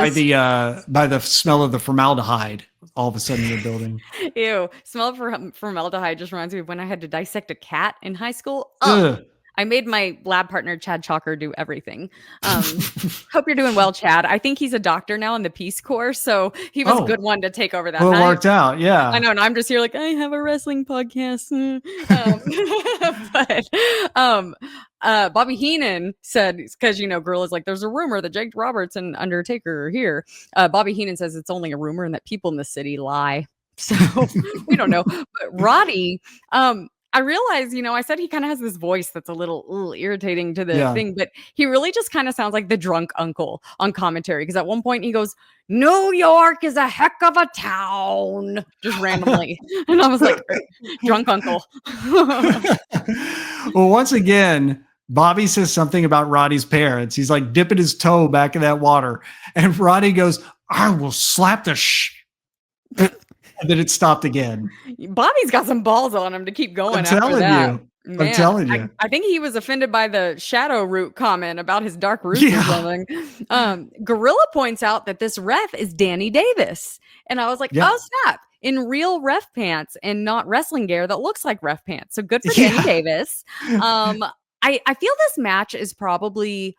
by the smell of the formaldehyde. All of a sudden in the building. Ew, smell of formaldehyde just reminds me of when I had to dissect a cat in high school. Ugh. I made my lab partner Chad Chalker do everything. Hope you're doing well, Chad. I think he's a doctor now in the Peace Corps, so he was a good one to take over that. Well, it worked out, yeah. I know, and I'm just here like I have a wrestling podcast. Bobby Heenan said, because you know, Gorilla's like, there's a rumor that Jake Roberts and Undertaker are here. Bobby Heenan says it's only a rumor and that people in the city lie. So we don't know. But Roddy, I realize, you know, I said he kind of has this voice that's a little irritating to the thing, but he really just kind of sounds like the drunk uncle on commentary. Because at one point he goes, New York is a heck of a town, just randomly. And I was like, drunk uncle. Well, once again, Bobby says something about Roddy's parents. He's like dipping his toe back in that water. And Roddy goes, I will slap the And then it stopped again. Bobby's got some balls on him to keep going. I'm telling you. Man, I'm telling you. I think he was offended by the shadow root comment about his dark roots or something. Gorilla points out that this ref is Danny Davis. And I was like, oh, snap. In real ref pants and not wrestling gear that looks like ref pants. So good for Danny Davis. I feel this match is probably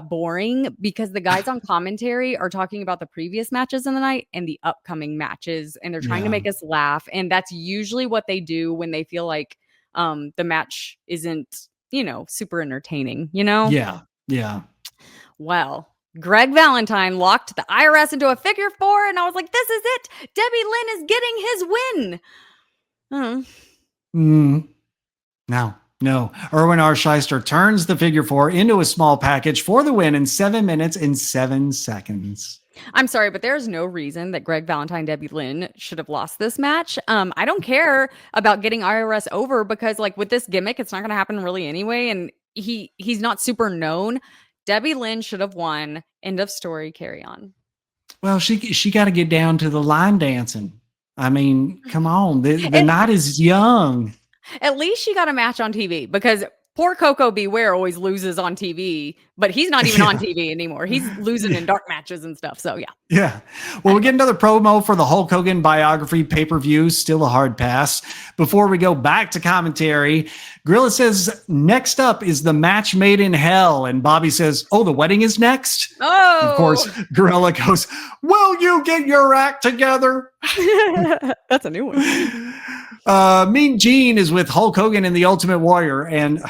boring because the guys on commentary are talking about the previous matches in the night and the upcoming matches, and they're trying to make us laugh. And that's usually what they do when they feel like the match isn't, super entertaining, Yeah. Well, Greg Valentine locked the IRS into a figure 4, and I was like, this is it. Debbie Lynn is getting his win. No. Erwin R. Shyster turns the figure 4 into a small package for the win in 7 minutes and 7 seconds. I'm sorry, but there's no reason that Greg Valentine, Debbie Lynn should have lost this match. I don't care about getting IRS over because, like, with this gimmick, it's not going to happen really anyway, and he's not super known. Debbie Lynn should have won. End of story. Carry on. Well, she got to get down to the line dancing. I mean, come on. The night is young. At least she got a match on TV because poor Coco Beware always loses on TV, but he's not even on TV anymore. He's losing in dark matches and stuff. So, yeah. Yeah. Well, we get another promo for the Hulk Hogan biography pay-per-view. Still a hard pass. Before we go back to commentary, Gorilla says, next up is the match made in hell. And Bobby says, oh, the wedding is next? Oh! Of course, Gorilla goes, will you get your act together? That's a new one. Mean Gene is with Hulk Hogan and the Ultimate Warrior. And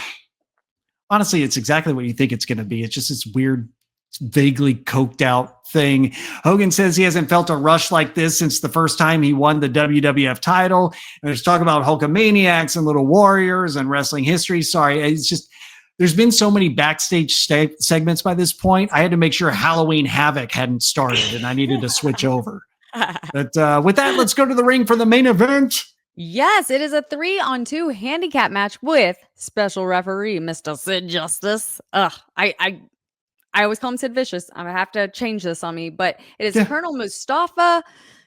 honestly, it's exactly what you think it's going to be. It's just this weird, vaguely coked out thing. Hogan says he hasn't felt a rush like this since the first time he won the WWF title. And there's talk about Hulkamaniacs and Little Warriors and wrestling history. Sorry, it's just, there's been so many backstage segments by this point. I had to make sure Halloween Havoc hadn't started and I needed to switch over. But with that, let's go to the ring for the main event. Yes, it is a 3-on-2 handicap match with special referee, Mr. Sid Justice. I always call him Sid Vicious. I have to change this on me, but it is Colonel Mustafa,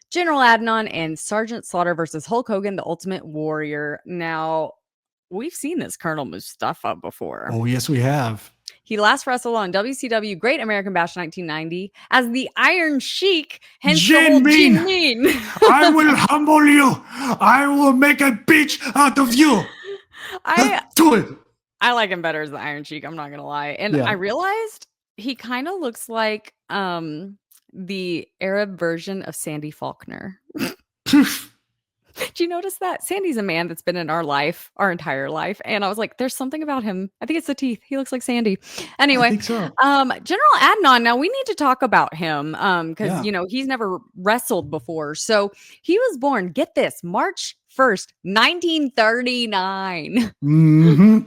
General Adnan, and Sergeant Slaughter versus Hulk Hogan, the Ultimate Warrior. Now, we've seen this Colonel Mustafa before. Oh, yes, we have. He last wrestled on WCW Great American Bash 1990 as the Iron Sheik, hence the whole Gene Mean. I will humble you. I will make a bitch out of you. Do it. I like him better as the Iron Sheik. I'm not going to lie. And I realized he kind of looks like the Arab version of Sandy Faulkner. Did you notice that? Sandy's a man that's been in our life, our entire life. And I was like, there's something about him. I think it's the teeth. He looks like Sandy. Anyway, I think so. General Adnan, now we need to talk about him because, he's never wrestled before. So he was born, get this, March 1st, 1939. Mm-hmm.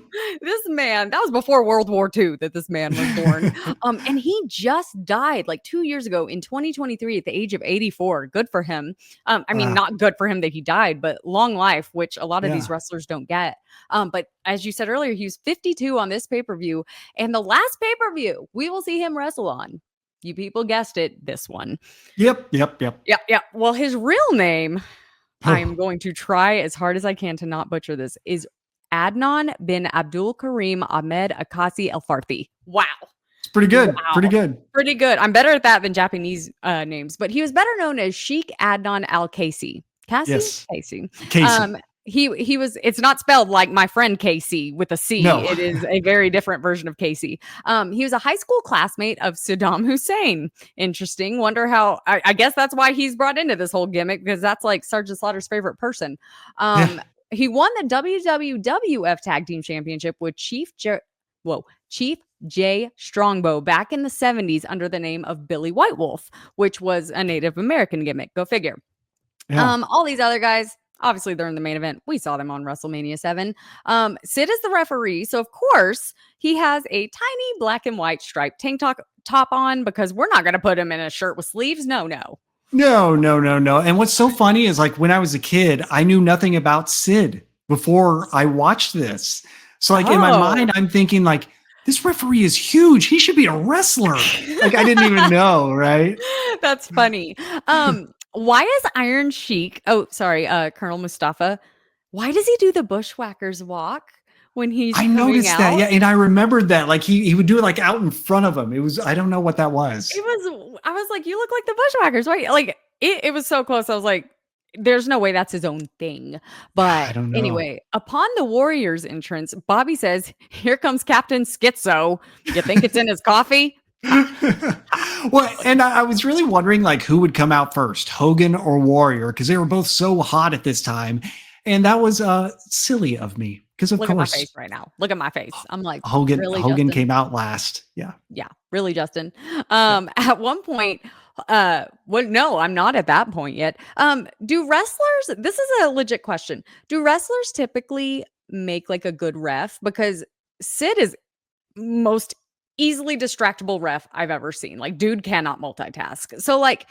This man, that was before World War II that this man was born. And he just died like 2 years ago in 2023 at the age of 84. Good for him. I mean, not good for him that he died, but long life, which a lot of these wrestlers don't get. But as you said earlier, he was 52 on this pay-per-view. And the last pay-per-view we will see him wrestle on. You people guessed it, this one. Yep. Well, his real name, I am going to try as hard as I can to not butcher this, is Adnan bin Abdul Karim Ahmed Akasi El Farthi. Wow. It's pretty good. Wow. Pretty good. I'm better at that than Japanese names, but he was better known as Sheikh Adnan Al Casey. Casey. He was, it's not spelled like my friend Casey with a C. No. It is a very different version of Casey. He was a high school classmate of Saddam Hussein. Interesting. Wonder how, I guess that's why he's brought into this whole gimmick, because that's like Sergeant Slaughter's favorite person. He won the WWF Tag Team Championship with Chief J. Strongbow back in the 70s under the name of Billy White Wolf, which was a Native American gimmick. Go figure. All these other guys, obviously, they're in the main event. We saw them on WrestleMania 7. Sid is the referee. So, of course, he has a tiny black and white striped tank top on, because we're not going to put him in a shirt with sleeves. No. And what's so funny is, like, when I was a kid, I knew nothing about Sid before I watched this. So, like, in my mind, I'm thinking, like, this referee is huge. He should be a wrestler. Like, I didn't even know, right? That's funny. Why is Iron Sheik, Colonel Mustafa, why does he do the Bushwhackers walk when he's I noticed out? That, yeah, and I remembered that. Like, he would do it, like, out in front of him. It was, I don't know what that was. I was like, you look like the Bushwhackers, right? Like, it was so close. I was like, there's no way that's his own thing. I But don't know. anyway, upon the Warriors' entrance, Bobby says, "Here comes Captain Schizo. You think it's in his coffee?" Well, and I was really wondering like who would come out first, Hogan or Warrior, because they were both so hot at this time. And that was silly of me because of Look at my course face right now. Look at my face. I'm like, really, Hogan Justin? came out last. Yeah. Yeah, really, Justin. At one point, well, no, I'm not at that point yet. Do wrestlers, this is a legit question. Do wrestlers typically make like a good ref? Because Sid is most easily distractible ref I've ever seen. Like, dude cannot multitask. So, like,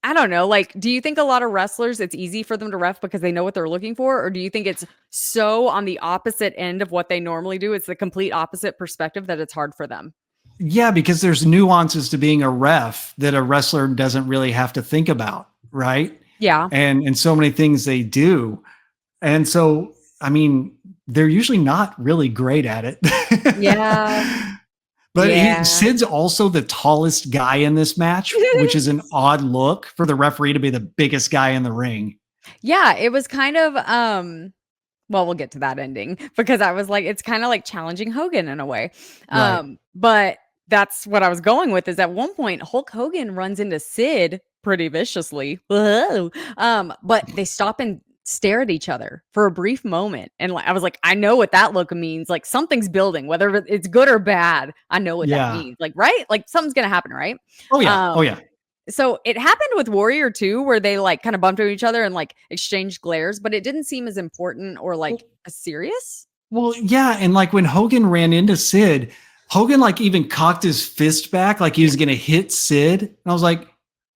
I don't know. Like, do you think a lot of wrestlers, it's easy for them to ref because they know what they're looking for? Or do you think it's so on the opposite end of what they normally do? It's the complete opposite perspective that it's hard for them. Yeah, because there's nuances to being a ref that a wrestler doesn't really have to think about, right? Yeah. And so many things they do. And so, I mean, they're usually not really great at it. Yeah. But Yeah. Sid's also the tallest guy in this match, which is an odd look for the referee to be the biggest guy in the ring. Yeah, it was kind of well, we'll get to that ending because I was like, it's kind of like challenging Hogan in a way. Right. But that's what I was going with is at one point Hulk Hogan runs into Sid pretty viciously. Whoa. But they stop and stare at each other for a brief moment. And like I was like, I know what that look means. Like something's building, whether it's good or bad. I know what that Yeah. means. Like, right? Like something's gonna happen, right? Oh, yeah. Oh, yeah. So it happened with Warrior too, where they like kind of bumped into each other and like exchanged glares, but it didn't seem as important or like as serious. Well, yeah. And like when Hogan ran into Sid, Hogan like even cocked his fist back like he was going to hit Sid. And I was like,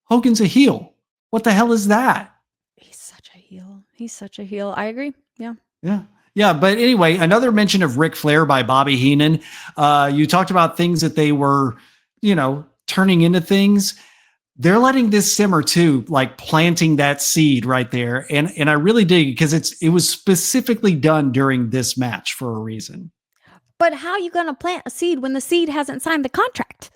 Hogan's a heel. What the hell is that? He's such a heel. He's such a heel. I agree. Yeah. Yeah. Yeah. But anyway, another mention of Ric Flair by Bobby Heenan. You talked about things that they were, turning into things. They're letting this simmer too, like planting that seed right there. And I really dig because it was specifically done during this match for a reason. But how are you going to plant a seed when the seed hasn't signed the contract?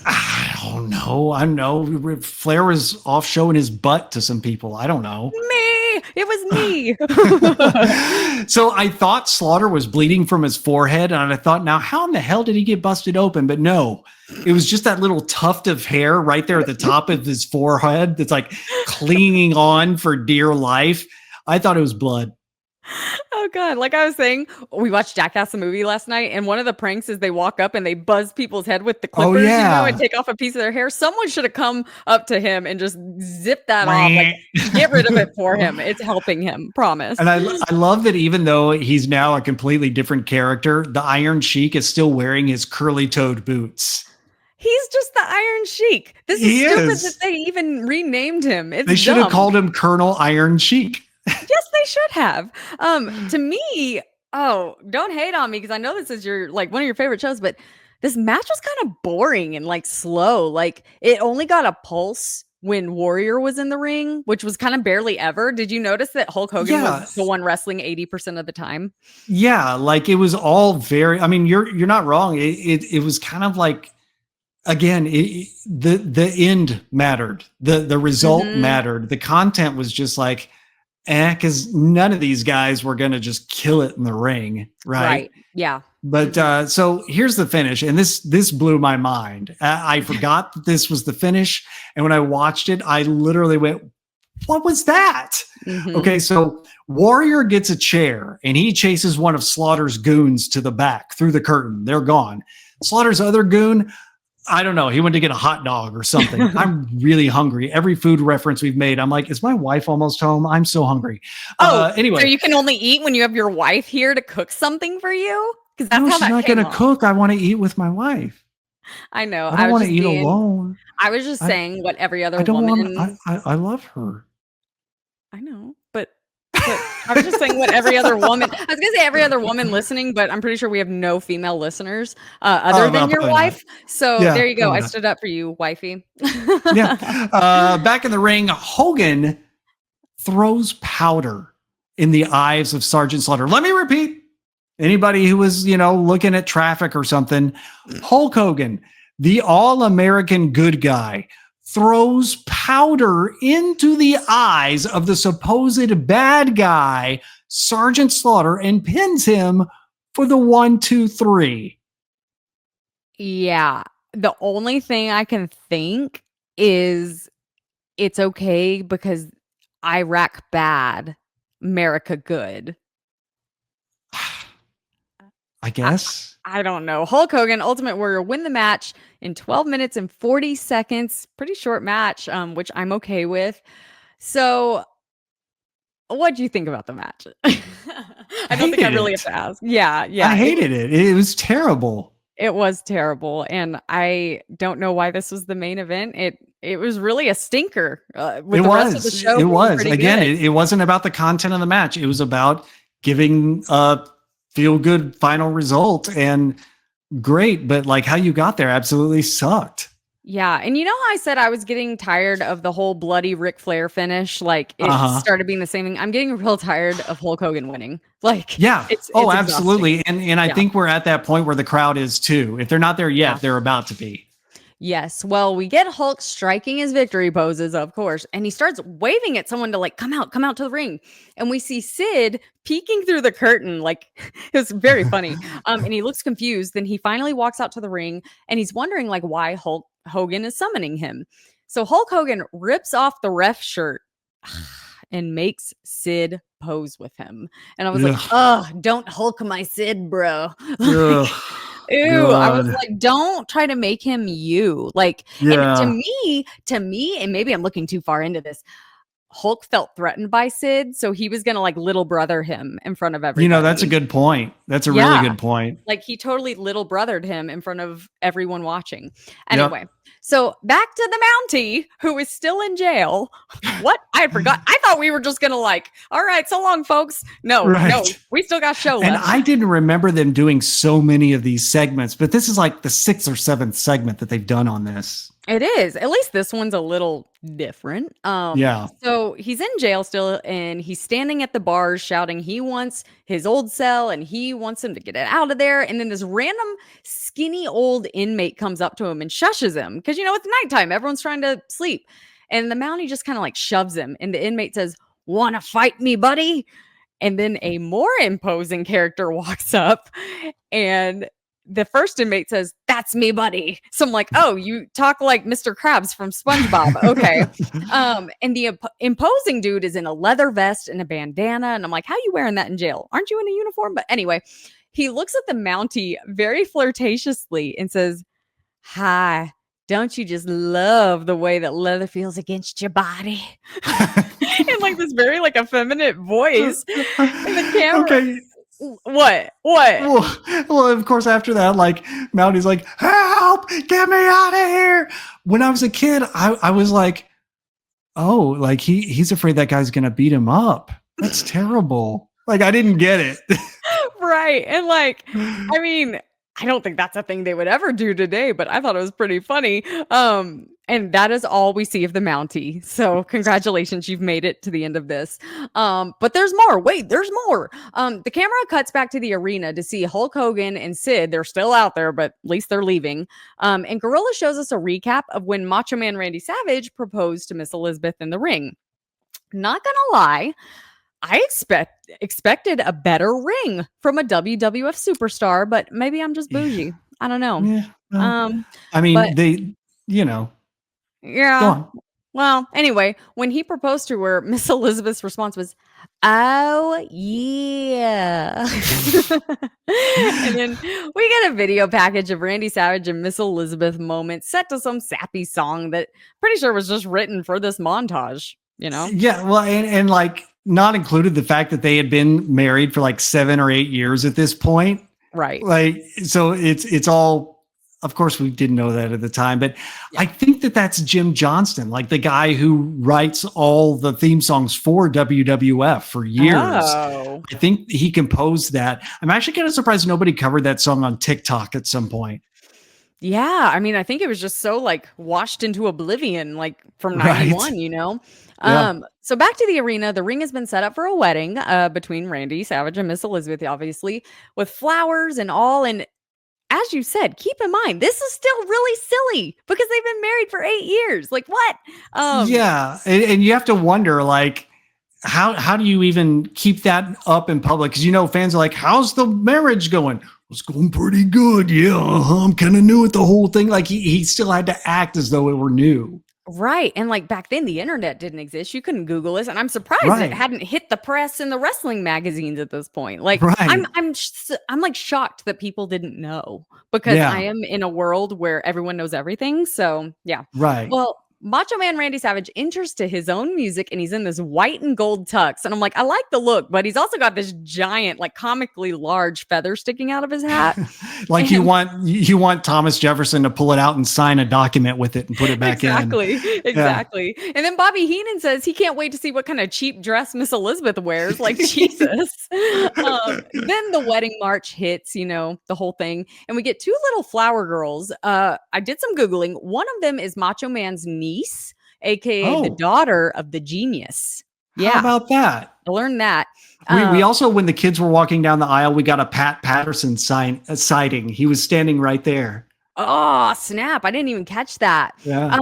I don't know. I know Flair was off showing his butt to some people. I don't know. Me. It was me. So I thought Slaughter was bleeding from his forehead. And I thought, now how in the hell did he get busted open? But no, it was just that little tuft of hair right there at the top of his forehead that's like clinging on for dear life. I thought it was blood. Oh God. Like I was saying, we watched Jackass the movie last night, and one of the pranks is they walk up and they buzz people's head with the clippers, and take off a piece of their hair. Someone should have come up to him and just zip that off. Like, get rid of it for him. It's helping him, promise. And I love that even though he's now a completely different character, the Iron Sheik is still wearing his curly-toed boots. He's just the Iron Sheik. This is stupid that they even renamed him. It's they should have dumb. called him Colonel Iron Sheik. Yes, they should have. To me, don't hate on me because I know this is your like one of your favorite shows, but this match was kind of boring and like slow. Like it only got a pulse when Warrior was in the ring, which was kind of barely ever. Did you notice that Hulk Hogan was the one wrestling 80% of the time? Yeah, like it was all very. I mean, you're not wrong. It was kind of like. Again, the end mattered. The result mattered. The content was just like, because none of these guys were going to just kill it in the ring, right? Yeah. But so here's the finish, and this blew my mind. I forgot that this was the finish, and when I watched it, I literally went, "What was that?" Okay, so Warrior gets a chair, and he chases one of Slaughter's goons to the back through the curtain. They're gone. Slaughter's other goon. I don't know. He went to get a hot dog or something. I'm really hungry. Every food reference we've made, I'm like, is my wife almost home? I'm so hungry. Anyway. So you can only eat when you have your wife here to cook something for you? Because that's how she's that not going to cook. I want to eat with my wife. I know. I don't want to eat alone. I was just saying what every other woman. I love her. I know, but I was just saying what every other woman. I was gonna say every other woman listening, but I'm pretty sure we have no female listeners other than your wife. Not. So there you go. I stood up for you, wifey. Yeah. Back in the ring, Hogan throws powder in the eyes of Sergeant Slaughter. Let me repeat. Anybody who was, looking at traffic or something, Hulk Hogan, the all-American good guy, throws powder into the eyes of the supposed bad guy, Sergeant Slaughter, and pins him for the 1, 2, 3. Yeah. The only thing I can think is it's okay because Iraq bad, America good. I guess. I don't know. Hulk Hogan, Ultimate Warrior, win the match in 12 minutes and 40 seconds. Pretty short match, which I'm okay with. So, what do you think about the match? I don't think I really have to ask. Yeah. I hated it. It was terrible. It was terrible, and I don't know why this was the main event. It was really a stinker. With the rest of the show, it was. pretty Again, good. it wasn't about the content of the match. It was about giving a feel-good final result, and great, but like how you got there absolutely sucked. Yeah, and you know how I said I was getting tired of the whole bloody Ric Flair finish? Like, it started being the same thing. I'm getting real tired of Hulk Hogan winning. Like, yeah. it's absolutely. exhausting. And I think we're at that point where the crowd is too. If they're not there yet, they're about to be. Yes. Well, we get Hulk striking his victory poses, of course, and he starts waving at someone to like come out to the ring. And we see Sid peeking through the curtain. Like, it was very funny. And he looks confused. Then he finally walks out to the ring and he's wondering like why Hogan is summoning him. So Hulk Hogan rips off the ref shirt and makes Sid pose with him. And I was like, oh, don't Hulk my Sid, bro. Like, ew, I was like, don't try to make him you. Like, and to me, and maybe I'm looking too far into this, Hulk felt threatened by Sid, so he was gonna like little brother him in front of everybody. You know, that's a good point. That's a really good point. Like, he totally little brothered him in front of everyone watching. Anyway, so back to the Mountie, who is still in jail. What? I forgot. I thought we were just gonna like, all right, so long, folks. No, we still got show left. And I didn't remember them doing so many of these segments, but this is like the 6th or 7th segment that they've done on this. It is. At least this one's a little different. So he's in jail still, and he's standing at the bars shouting he wants his old cell and he wants him to get it out of there. And then this random skinny old inmate comes up to him and shushes him because, you know, it's nighttime. Everyone's trying to sleep. And the Mountie just kind of like shoves him. And the inmate says, "Want to fight me, buddy?" And then a more imposing character walks up, and the first inmate says, "That's me, buddy." So I'm like, oh, you talk like Mr. Krabs from SpongeBob. Okay. And the imposing dude is in a leather vest and a bandana. And I'm like, how you wearing that in jail? Aren't you in a uniform? But anyway, he looks at the Mountie very flirtatiously and says, "Hi, don't you just love the way that leather feels against your body?" In like this very like effeminate voice. And the camera. Okay. What? Well, of course, after that, like, Mounty's like, "Help! Get me out of here!" When I was a kid, I was like, oh, like he's afraid that guy's gonna beat him up. That's terrible. Like, I didn't get it. Right. And like, I mean, I don't think that's a thing they would ever do today, but I thought it was pretty funny. And that is all we see of the Mountie. So congratulations, you've made it to the end of this. But there's more. Wait, there's more. The camera cuts back to the arena to see Hulk Hogan and Sid. They're still out there, but at least they're leaving. And Gorilla shows us a recap of when Macho Man Randy Savage proposed to Miss Elizabeth in the ring. Not gonna lie, I expected a better ring from a WWF superstar, but maybe I'm just bougie. I don't know. Yeah, well, I mean, they, you know. Yeah. Go on. Well, anyway, when he proposed to her, Miss Elizabeth's response was, "Oh, yeah." And then we get a video package of Randy Savage and Miss Elizabeth moments set to some sappy song that pretty sure was just written for this montage, you know? Yeah, well, and like, not included the fact that they had been married for like 7 or 8 years at this point. Right. Like, so it's all, of course, we didn't know that at the time, but I think that's Jim Johnston, like the guy who writes all the theme songs for WWF for years. Oh. I think he composed that. I'm actually kind of surprised nobody covered that song on TikTok at some point. Yeah, I mean, I think it was just so like washed into oblivion, like from 91, you know? Yeah. So back to the arena, the ring has been set up for a wedding between Randy Savage and Miss Elizabeth, obviously, with flowers and all. And as you said, keep in mind, this is still really silly because they've been married for 8 years. Like what? Yeah. And you have to wonder, like, how do you even keep that up in public? Because, fans are like, how's the marriage going? It's going pretty good. Yeah. I'm kind of new at the whole thing. Like he still had to act as though it were new. Right. And like back then, the internet didn't exist. You couldn't Google this. And I'm surprised Right. it hadn't hit the press and the wrestling magazines at this point. Like Right. I'm like shocked that people didn't know because Yeah. I am in a world where everyone knows everything. So yeah. Right. Well, Macho Man Randy Savage enters to his own music and he's in this white and gold tux. And I'm like, I like the look, but he's also got this giant, like comically large feather sticking out of his hat. Like you want Thomas Jefferson to pull it out and sign a document with it and put it back Exactly. in. Exactly. And then Bobby Heenan says he can't wait to see what kind of cheap dress Miss Elizabeth wears. Like Jesus. Then the wedding march hits, the whole thing. And we get two little flower girls. I did some Googling. One of them is Macho Man's niece, aka the daughter of the genius. Yeah. How about that? I learned that. We also, when the kids were walking down the aisle, we got a Pat Patterson sighting. He was standing right there. Oh, snap. I didn't even catch that. Yeah.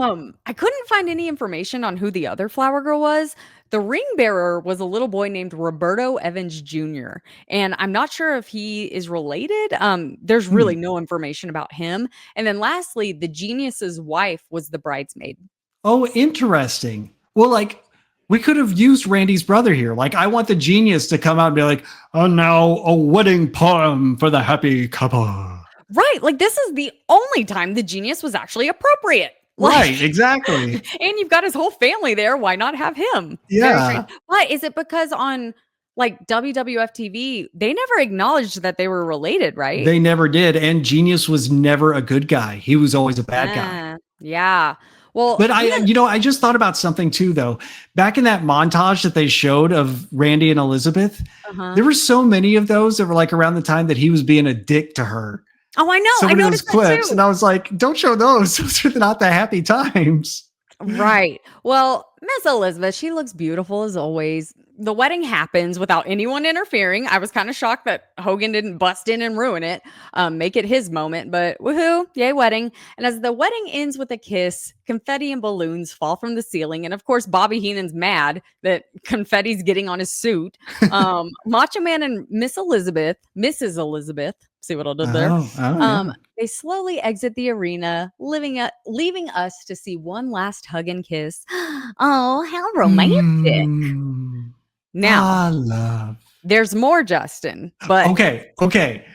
I couldn't find any information on who the other flower girl was. The ring bearer was a little boy named Roberto Evans Jr. And I'm not sure if he is related. There's really no information about him. And then lastly, the genius's wife was the bridesmaid. Oh, interesting. Well, like, we could have used Randy's brother here. Like, I want the genius to come out and be like, oh, now a wedding poem for the happy couple. Right. Like, this is the only time the genius was actually appropriate. Right, exactly. And you've got his whole family there. Why not have him? Yeah. But is it because on like WWF TV, they never acknowledged that they were related, right? They never did. And Genius was never a good guy. He was always a bad guy. Yeah. Well, but I just thought about something too, though. Back in that montage that they showed of Randy and Elizabeth, there were so many of those that were like around the time that he was being a dick to her. Oh, I know. So I many of those noticed that clips, too. and I was like, "Don't show those. Those are not the happy times." Right. Well, Miss Elizabeth, she looks beautiful as always. The wedding happens without anyone interfering. I was kind of shocked that Hogan didn't bust in and ruin it, make it his moment. But woohoo, yay, wedding! And as the wedding ends with a kiss, confetti and balloons fall from the ceiling, and of course, Bobby Heenan's mad that confetti's getting on his suit. Macho Man and Mrs. Elizabeth. See what I did there? Yeah. They slowly exit the arena, leaving us to see one last hug and kiss. Oh, how romantic. Now, there's more, Justin. But Okay.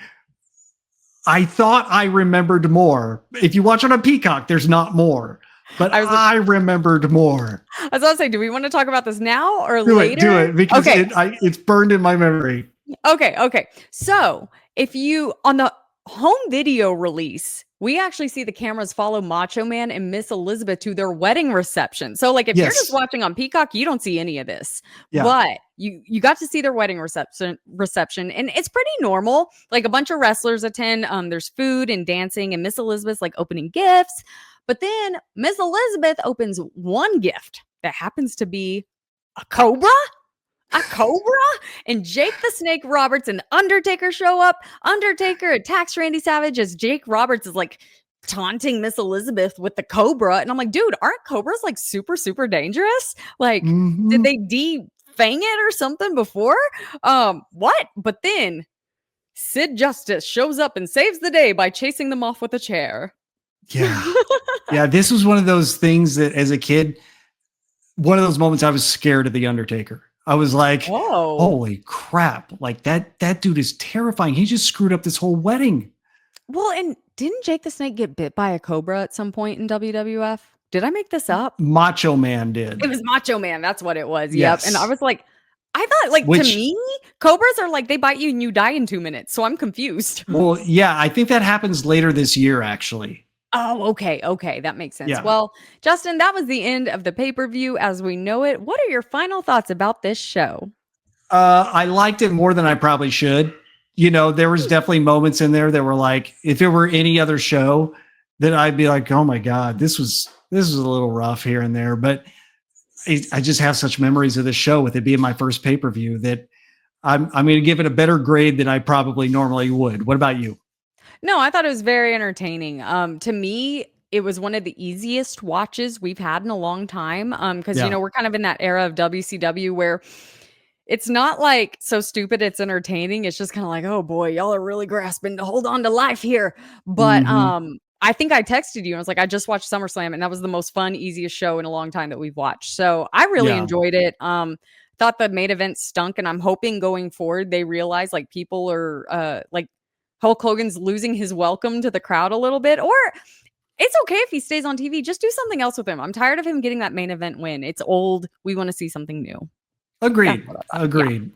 I thought I remembered more. If you watch it on Peacock, there's not more. But I remembered more. I was going to say, do we want to talk about this now or Do later? it, because it's burned in my memory. Okay. So if you, on the home video release, we actually see the cameras follow Macho Man and Miss Elizabeth to their wedding reception. So like if you're just watching on Peacock, you don't see any of this. Yeah. But you got to see their wedding reception and it's pretty normal. Like a bunch of wrestlers attend. There's food and dancing and Miss Elizabeth's like opening gifts. But then Miss Elizabeth opens one gift that happens to be a cobra. A cobra? And Jake the Snake Roberts and Undertaker show up. Undertaker attacks Randy Savage as Jake Roberts is like taunting Miss Elizabeth with the cobra. And I'm like, dude, aren't cobras like super, super dangerous? Like, did they defang it or something before? What? But then Sid Justice shows up and saves the day by chasing them off with a chair. Yeah. Yeah, this was one of those things that as a kid, one of those moments I was scared of the Undertaker. I was like, oh, holy crap. Like that dude is terrifying. He just screwed up this whole wedding. Well, and didn't Jake the Snake get bit by a cobra at some point in WWF? Did I make this up? Macho Man did. It was Macho Man. That's what it was. Yes. Yep. And I was like, I thought to me, cobras are like, they bite you and you die in 2 minutes. So I'm confused. Well, yeah, I think that happens later this year, actually. Oh, okay. That makes sense. Yeah. Well, Justin, that was the end of the pay-per-view as we know it. What are your final thoughts about this show? I liked it more than I probably should. There was definitely moments in there that were like, if it were any other show, then I'd be like, oh my God, this was a little rough here and there. But I just have such memories of the show with it being my first pay-per-view that I'm going to give it a better grade than I probably normally would. What about you? No, I thought it was very entertaining. To me, it was one of the easiest watches we've had in a long time. Because Yeah. we're kind of in that era of WCW where it's not like so stupid it's entertaining. It's just kind of like, oh boy, y'all are really grasping to hold on to life here. But Hmm. I think I texted you and I was like, I just watched SummerSlam and that was the most fun, easiest show in a long time that we've watched. So I really Yeah. enjoyed it. Thought the main event stunk, and I'm hoping going forward they realize like people are like Hulk Hogan's losing his welcome to the crowd a little bit, or it's okay if he stays on TV. Just do something else with him. I'm tired of him getting that main event win. It's old. We want to see something new. That's Agreed. what I thought. Yeah. Agreed.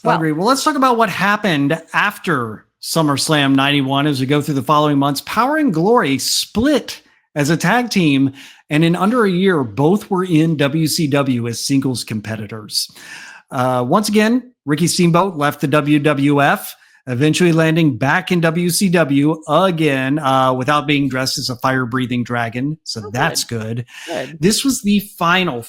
Well, Agreed. Well, let's talk about what happened after SummerSlam 91 as we go through the following months. Power and Glory split as a tag team, and in under a year, both were in WCW as singles competitors. Once again, Ricky Steamboat left the WWF, eventually landing back in WCW again without being dressed as a fire-breathing dragon. So that's good. good. This was the final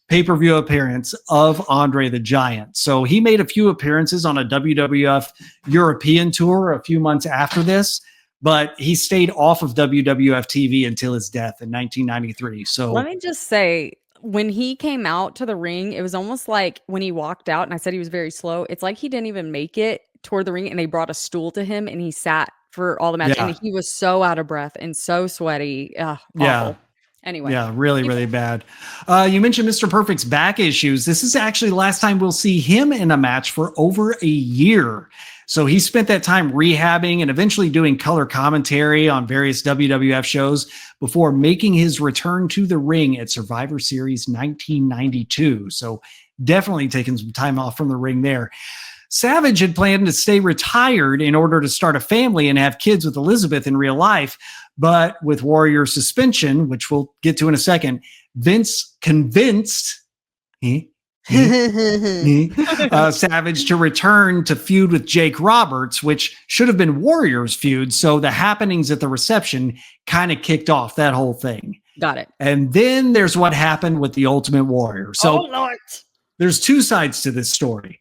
pay-per-view appearance of Andre the Giant. So he made a few appearances on a WWF European tour a few months after this, but he stayed off of WWF TV until his death in 1993. So Let me just say, when he came out to the ring, it was almost like when he walked out, and I said he was very slow. It's like he didn't even make it toward the ring, and they brought a stool to him, and he sat for all the match, Yeah. and he was so out of breath and so sweaty. Awful. Yeah. Anyway. Yeah, really, really bad. You mentioned Mr. Perfect's back issues. This is actually the last time we'll see him in a match for over a year. So he spent that time rehabbing and eventually doing color commentary on various WWF shows before making his return to the ring at Survivor Series 1992. So definitely taking some time off from the ring there. Savage had planned to stay retired in order to start a family and have kids with Elizabeth in real life. But with Warrior suspension, which we'll get to in a second, Vince convinced Savage to return to feud with Jake Roberts, which should have been Warrior's feud. So the happenings at the reception kind of kicked off that whole thing. Got it. And then there's what happened with the Ultimate Warrior. So Lord. there's two sides to this story.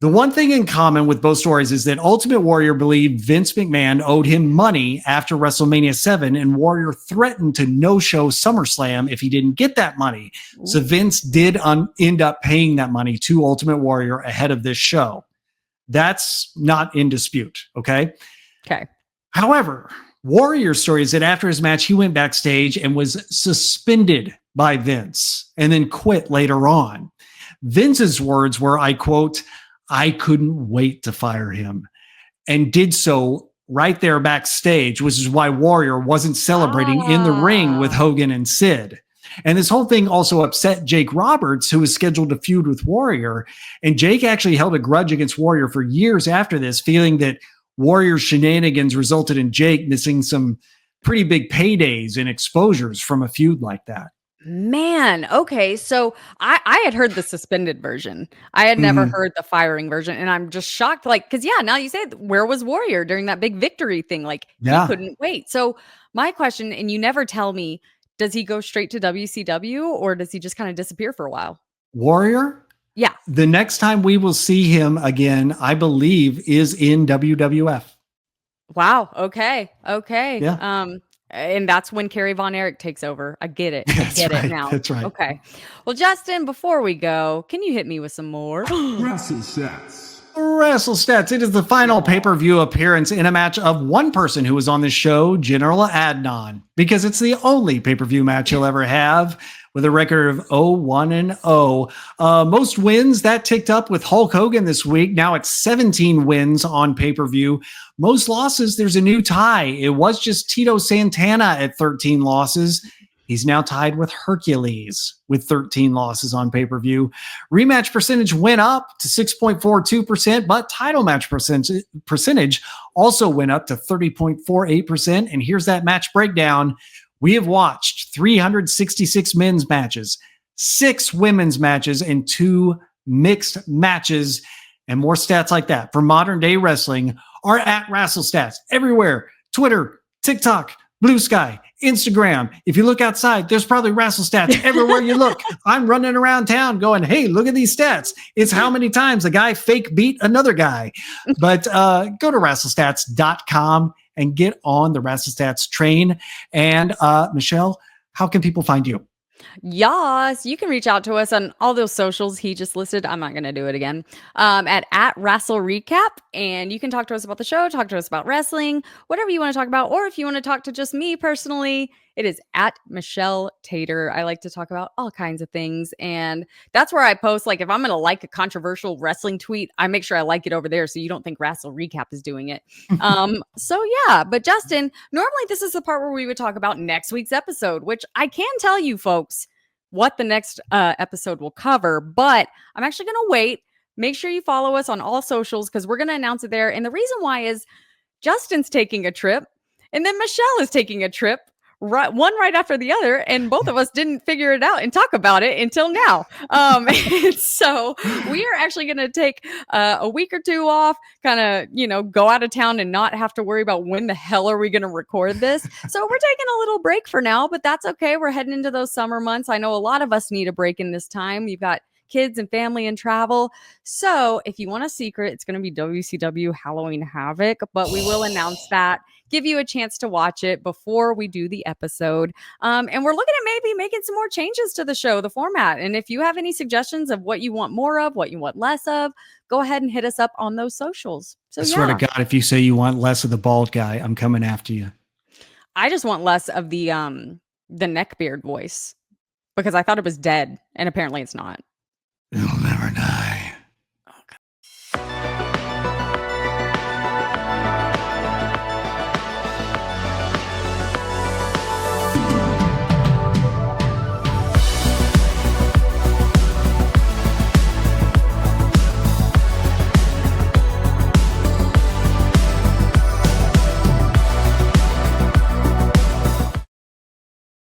The one thing in common with both stories is that Ultimate Warrior believed Vince McMahon owed him money after WrestleMania 7, and Warrior threatened to no-show SummerSlam if he didn't get that money. So Vince did end up paying that money to Ultimate Warrior ahead of this show. That's not in dispute, okay? Okay. However, Warrior's story is that after his match, he went backstage and was suspended by Vince and then quit later on. Vince's words were, I quote, "I couldn't wait to fire him," and did so right there backstage, which is why Warrior wasn't celebrating in the ring with Hogan and Sid. And this whole thing also upset Jake Roberts, who was scheduled to feud with Warrior. And Jake actually held a grudge against Warrior for years after this, feeling that Warrior's shenanigans resulted in Jake missing some pretty big paydays and exposures from a feud like that. Man, okay. So I had heard the suspended version. I had never heard the firing version. And I'm just shocked. Like, because now you said, where was Warrior during that big victory thing? Like, Yeah. he couldn't wait. So my question, and you never tell me, does he go straight to WCW or does he just kind of disappear for a while? Warrior? Yeah. The next time we will see him again, I believe, is in WWF. Wow. Okay. Okay. Yeah. And that's when Kerry Von Erich takes over. I get it. I That's get right, it now. that's right. Okay. Well, Justin, before we go, can you hit me with some more? Wrestle stats. Wrestle Stats. It is the final pay-per-view appearance in a match of one person who was on the show, General Adnan, because it's the only pay-per-view match he'll ever have, with a record of 0-1-0. Most wins, that ticked up with Hulk Hogan this week. Now it's 17 wins on pay-per-view. Most losses, there's a new tie. It was just Tito Santana at 13 losses. He's now tied with Hercules with 13 losses on pay-per-view. Rematch percentage went up to 6.42%, but title match percentage also went up to 30.48%. And here's that match breakdown. We have watched 366 men's matches, 6 women's matches, and 2 mixed matches. And more stats like that for modern day wrestling are at Wrestle Stats everywhere. Twitter, TikTok, Blue Sky, Instagram. If you look outside, there's probably wrestle stats everywhere you look. I'm running around town going, hey, look at these stats. It's how many times a guy fake beat another guy. But go to wrestlestats.com and get on the WrestleStats train. And Michelle, how can people find you? Yes, you can reach out to us on all those socials he just listed. I'm not going to do it again. At Wrestle Recap. And you can talk to us about the show, talk to us about wrestling, whatever you want to talk about. Or if you want to talk to just me personally, it is at Michelle Tater. I like to talk about all kinds of things. And that's where I post, like, if I'm going to like a controversial wrestling tweet, I make sure I like it over there so you don't think Wrestle Recap is doing it. So yeah, but Justin, normally this is the part where we would talk about next week's episode, which I can tell you folks what the next episode will cover, but I'm actually going to wait. Make sure you follow us on all socials because we're going to announce it there. And the reason why is Justin's taking a trip and then Michelle is taking a trip. One right after the other, and both of us didn't figure it out and talk about it until now. So we are actually going to take a week or two off, kind of, go out of town and not have to worry about when the hell are we going to record this. So we're taking a little break for now, but that's okay. We're heading into those summer months. I know a lot of us need a break in this time. You've got kids and family and travel. So if you want a secret, it's going to be WCW Halloween Havoc, but we will announce that, give you a chance to watch it before we do the episode. And we're looking at maybe making some more changes to the show, the format. And if you have any suggestions of what you want more of, what you want less of, go ahead and hit us up on those socials. So I swear to God, if you say you want less of the bald guy, I'm coming after you. I just want less of the neckbeard voice because I thought it was dead and apparently it's not. You'll never die.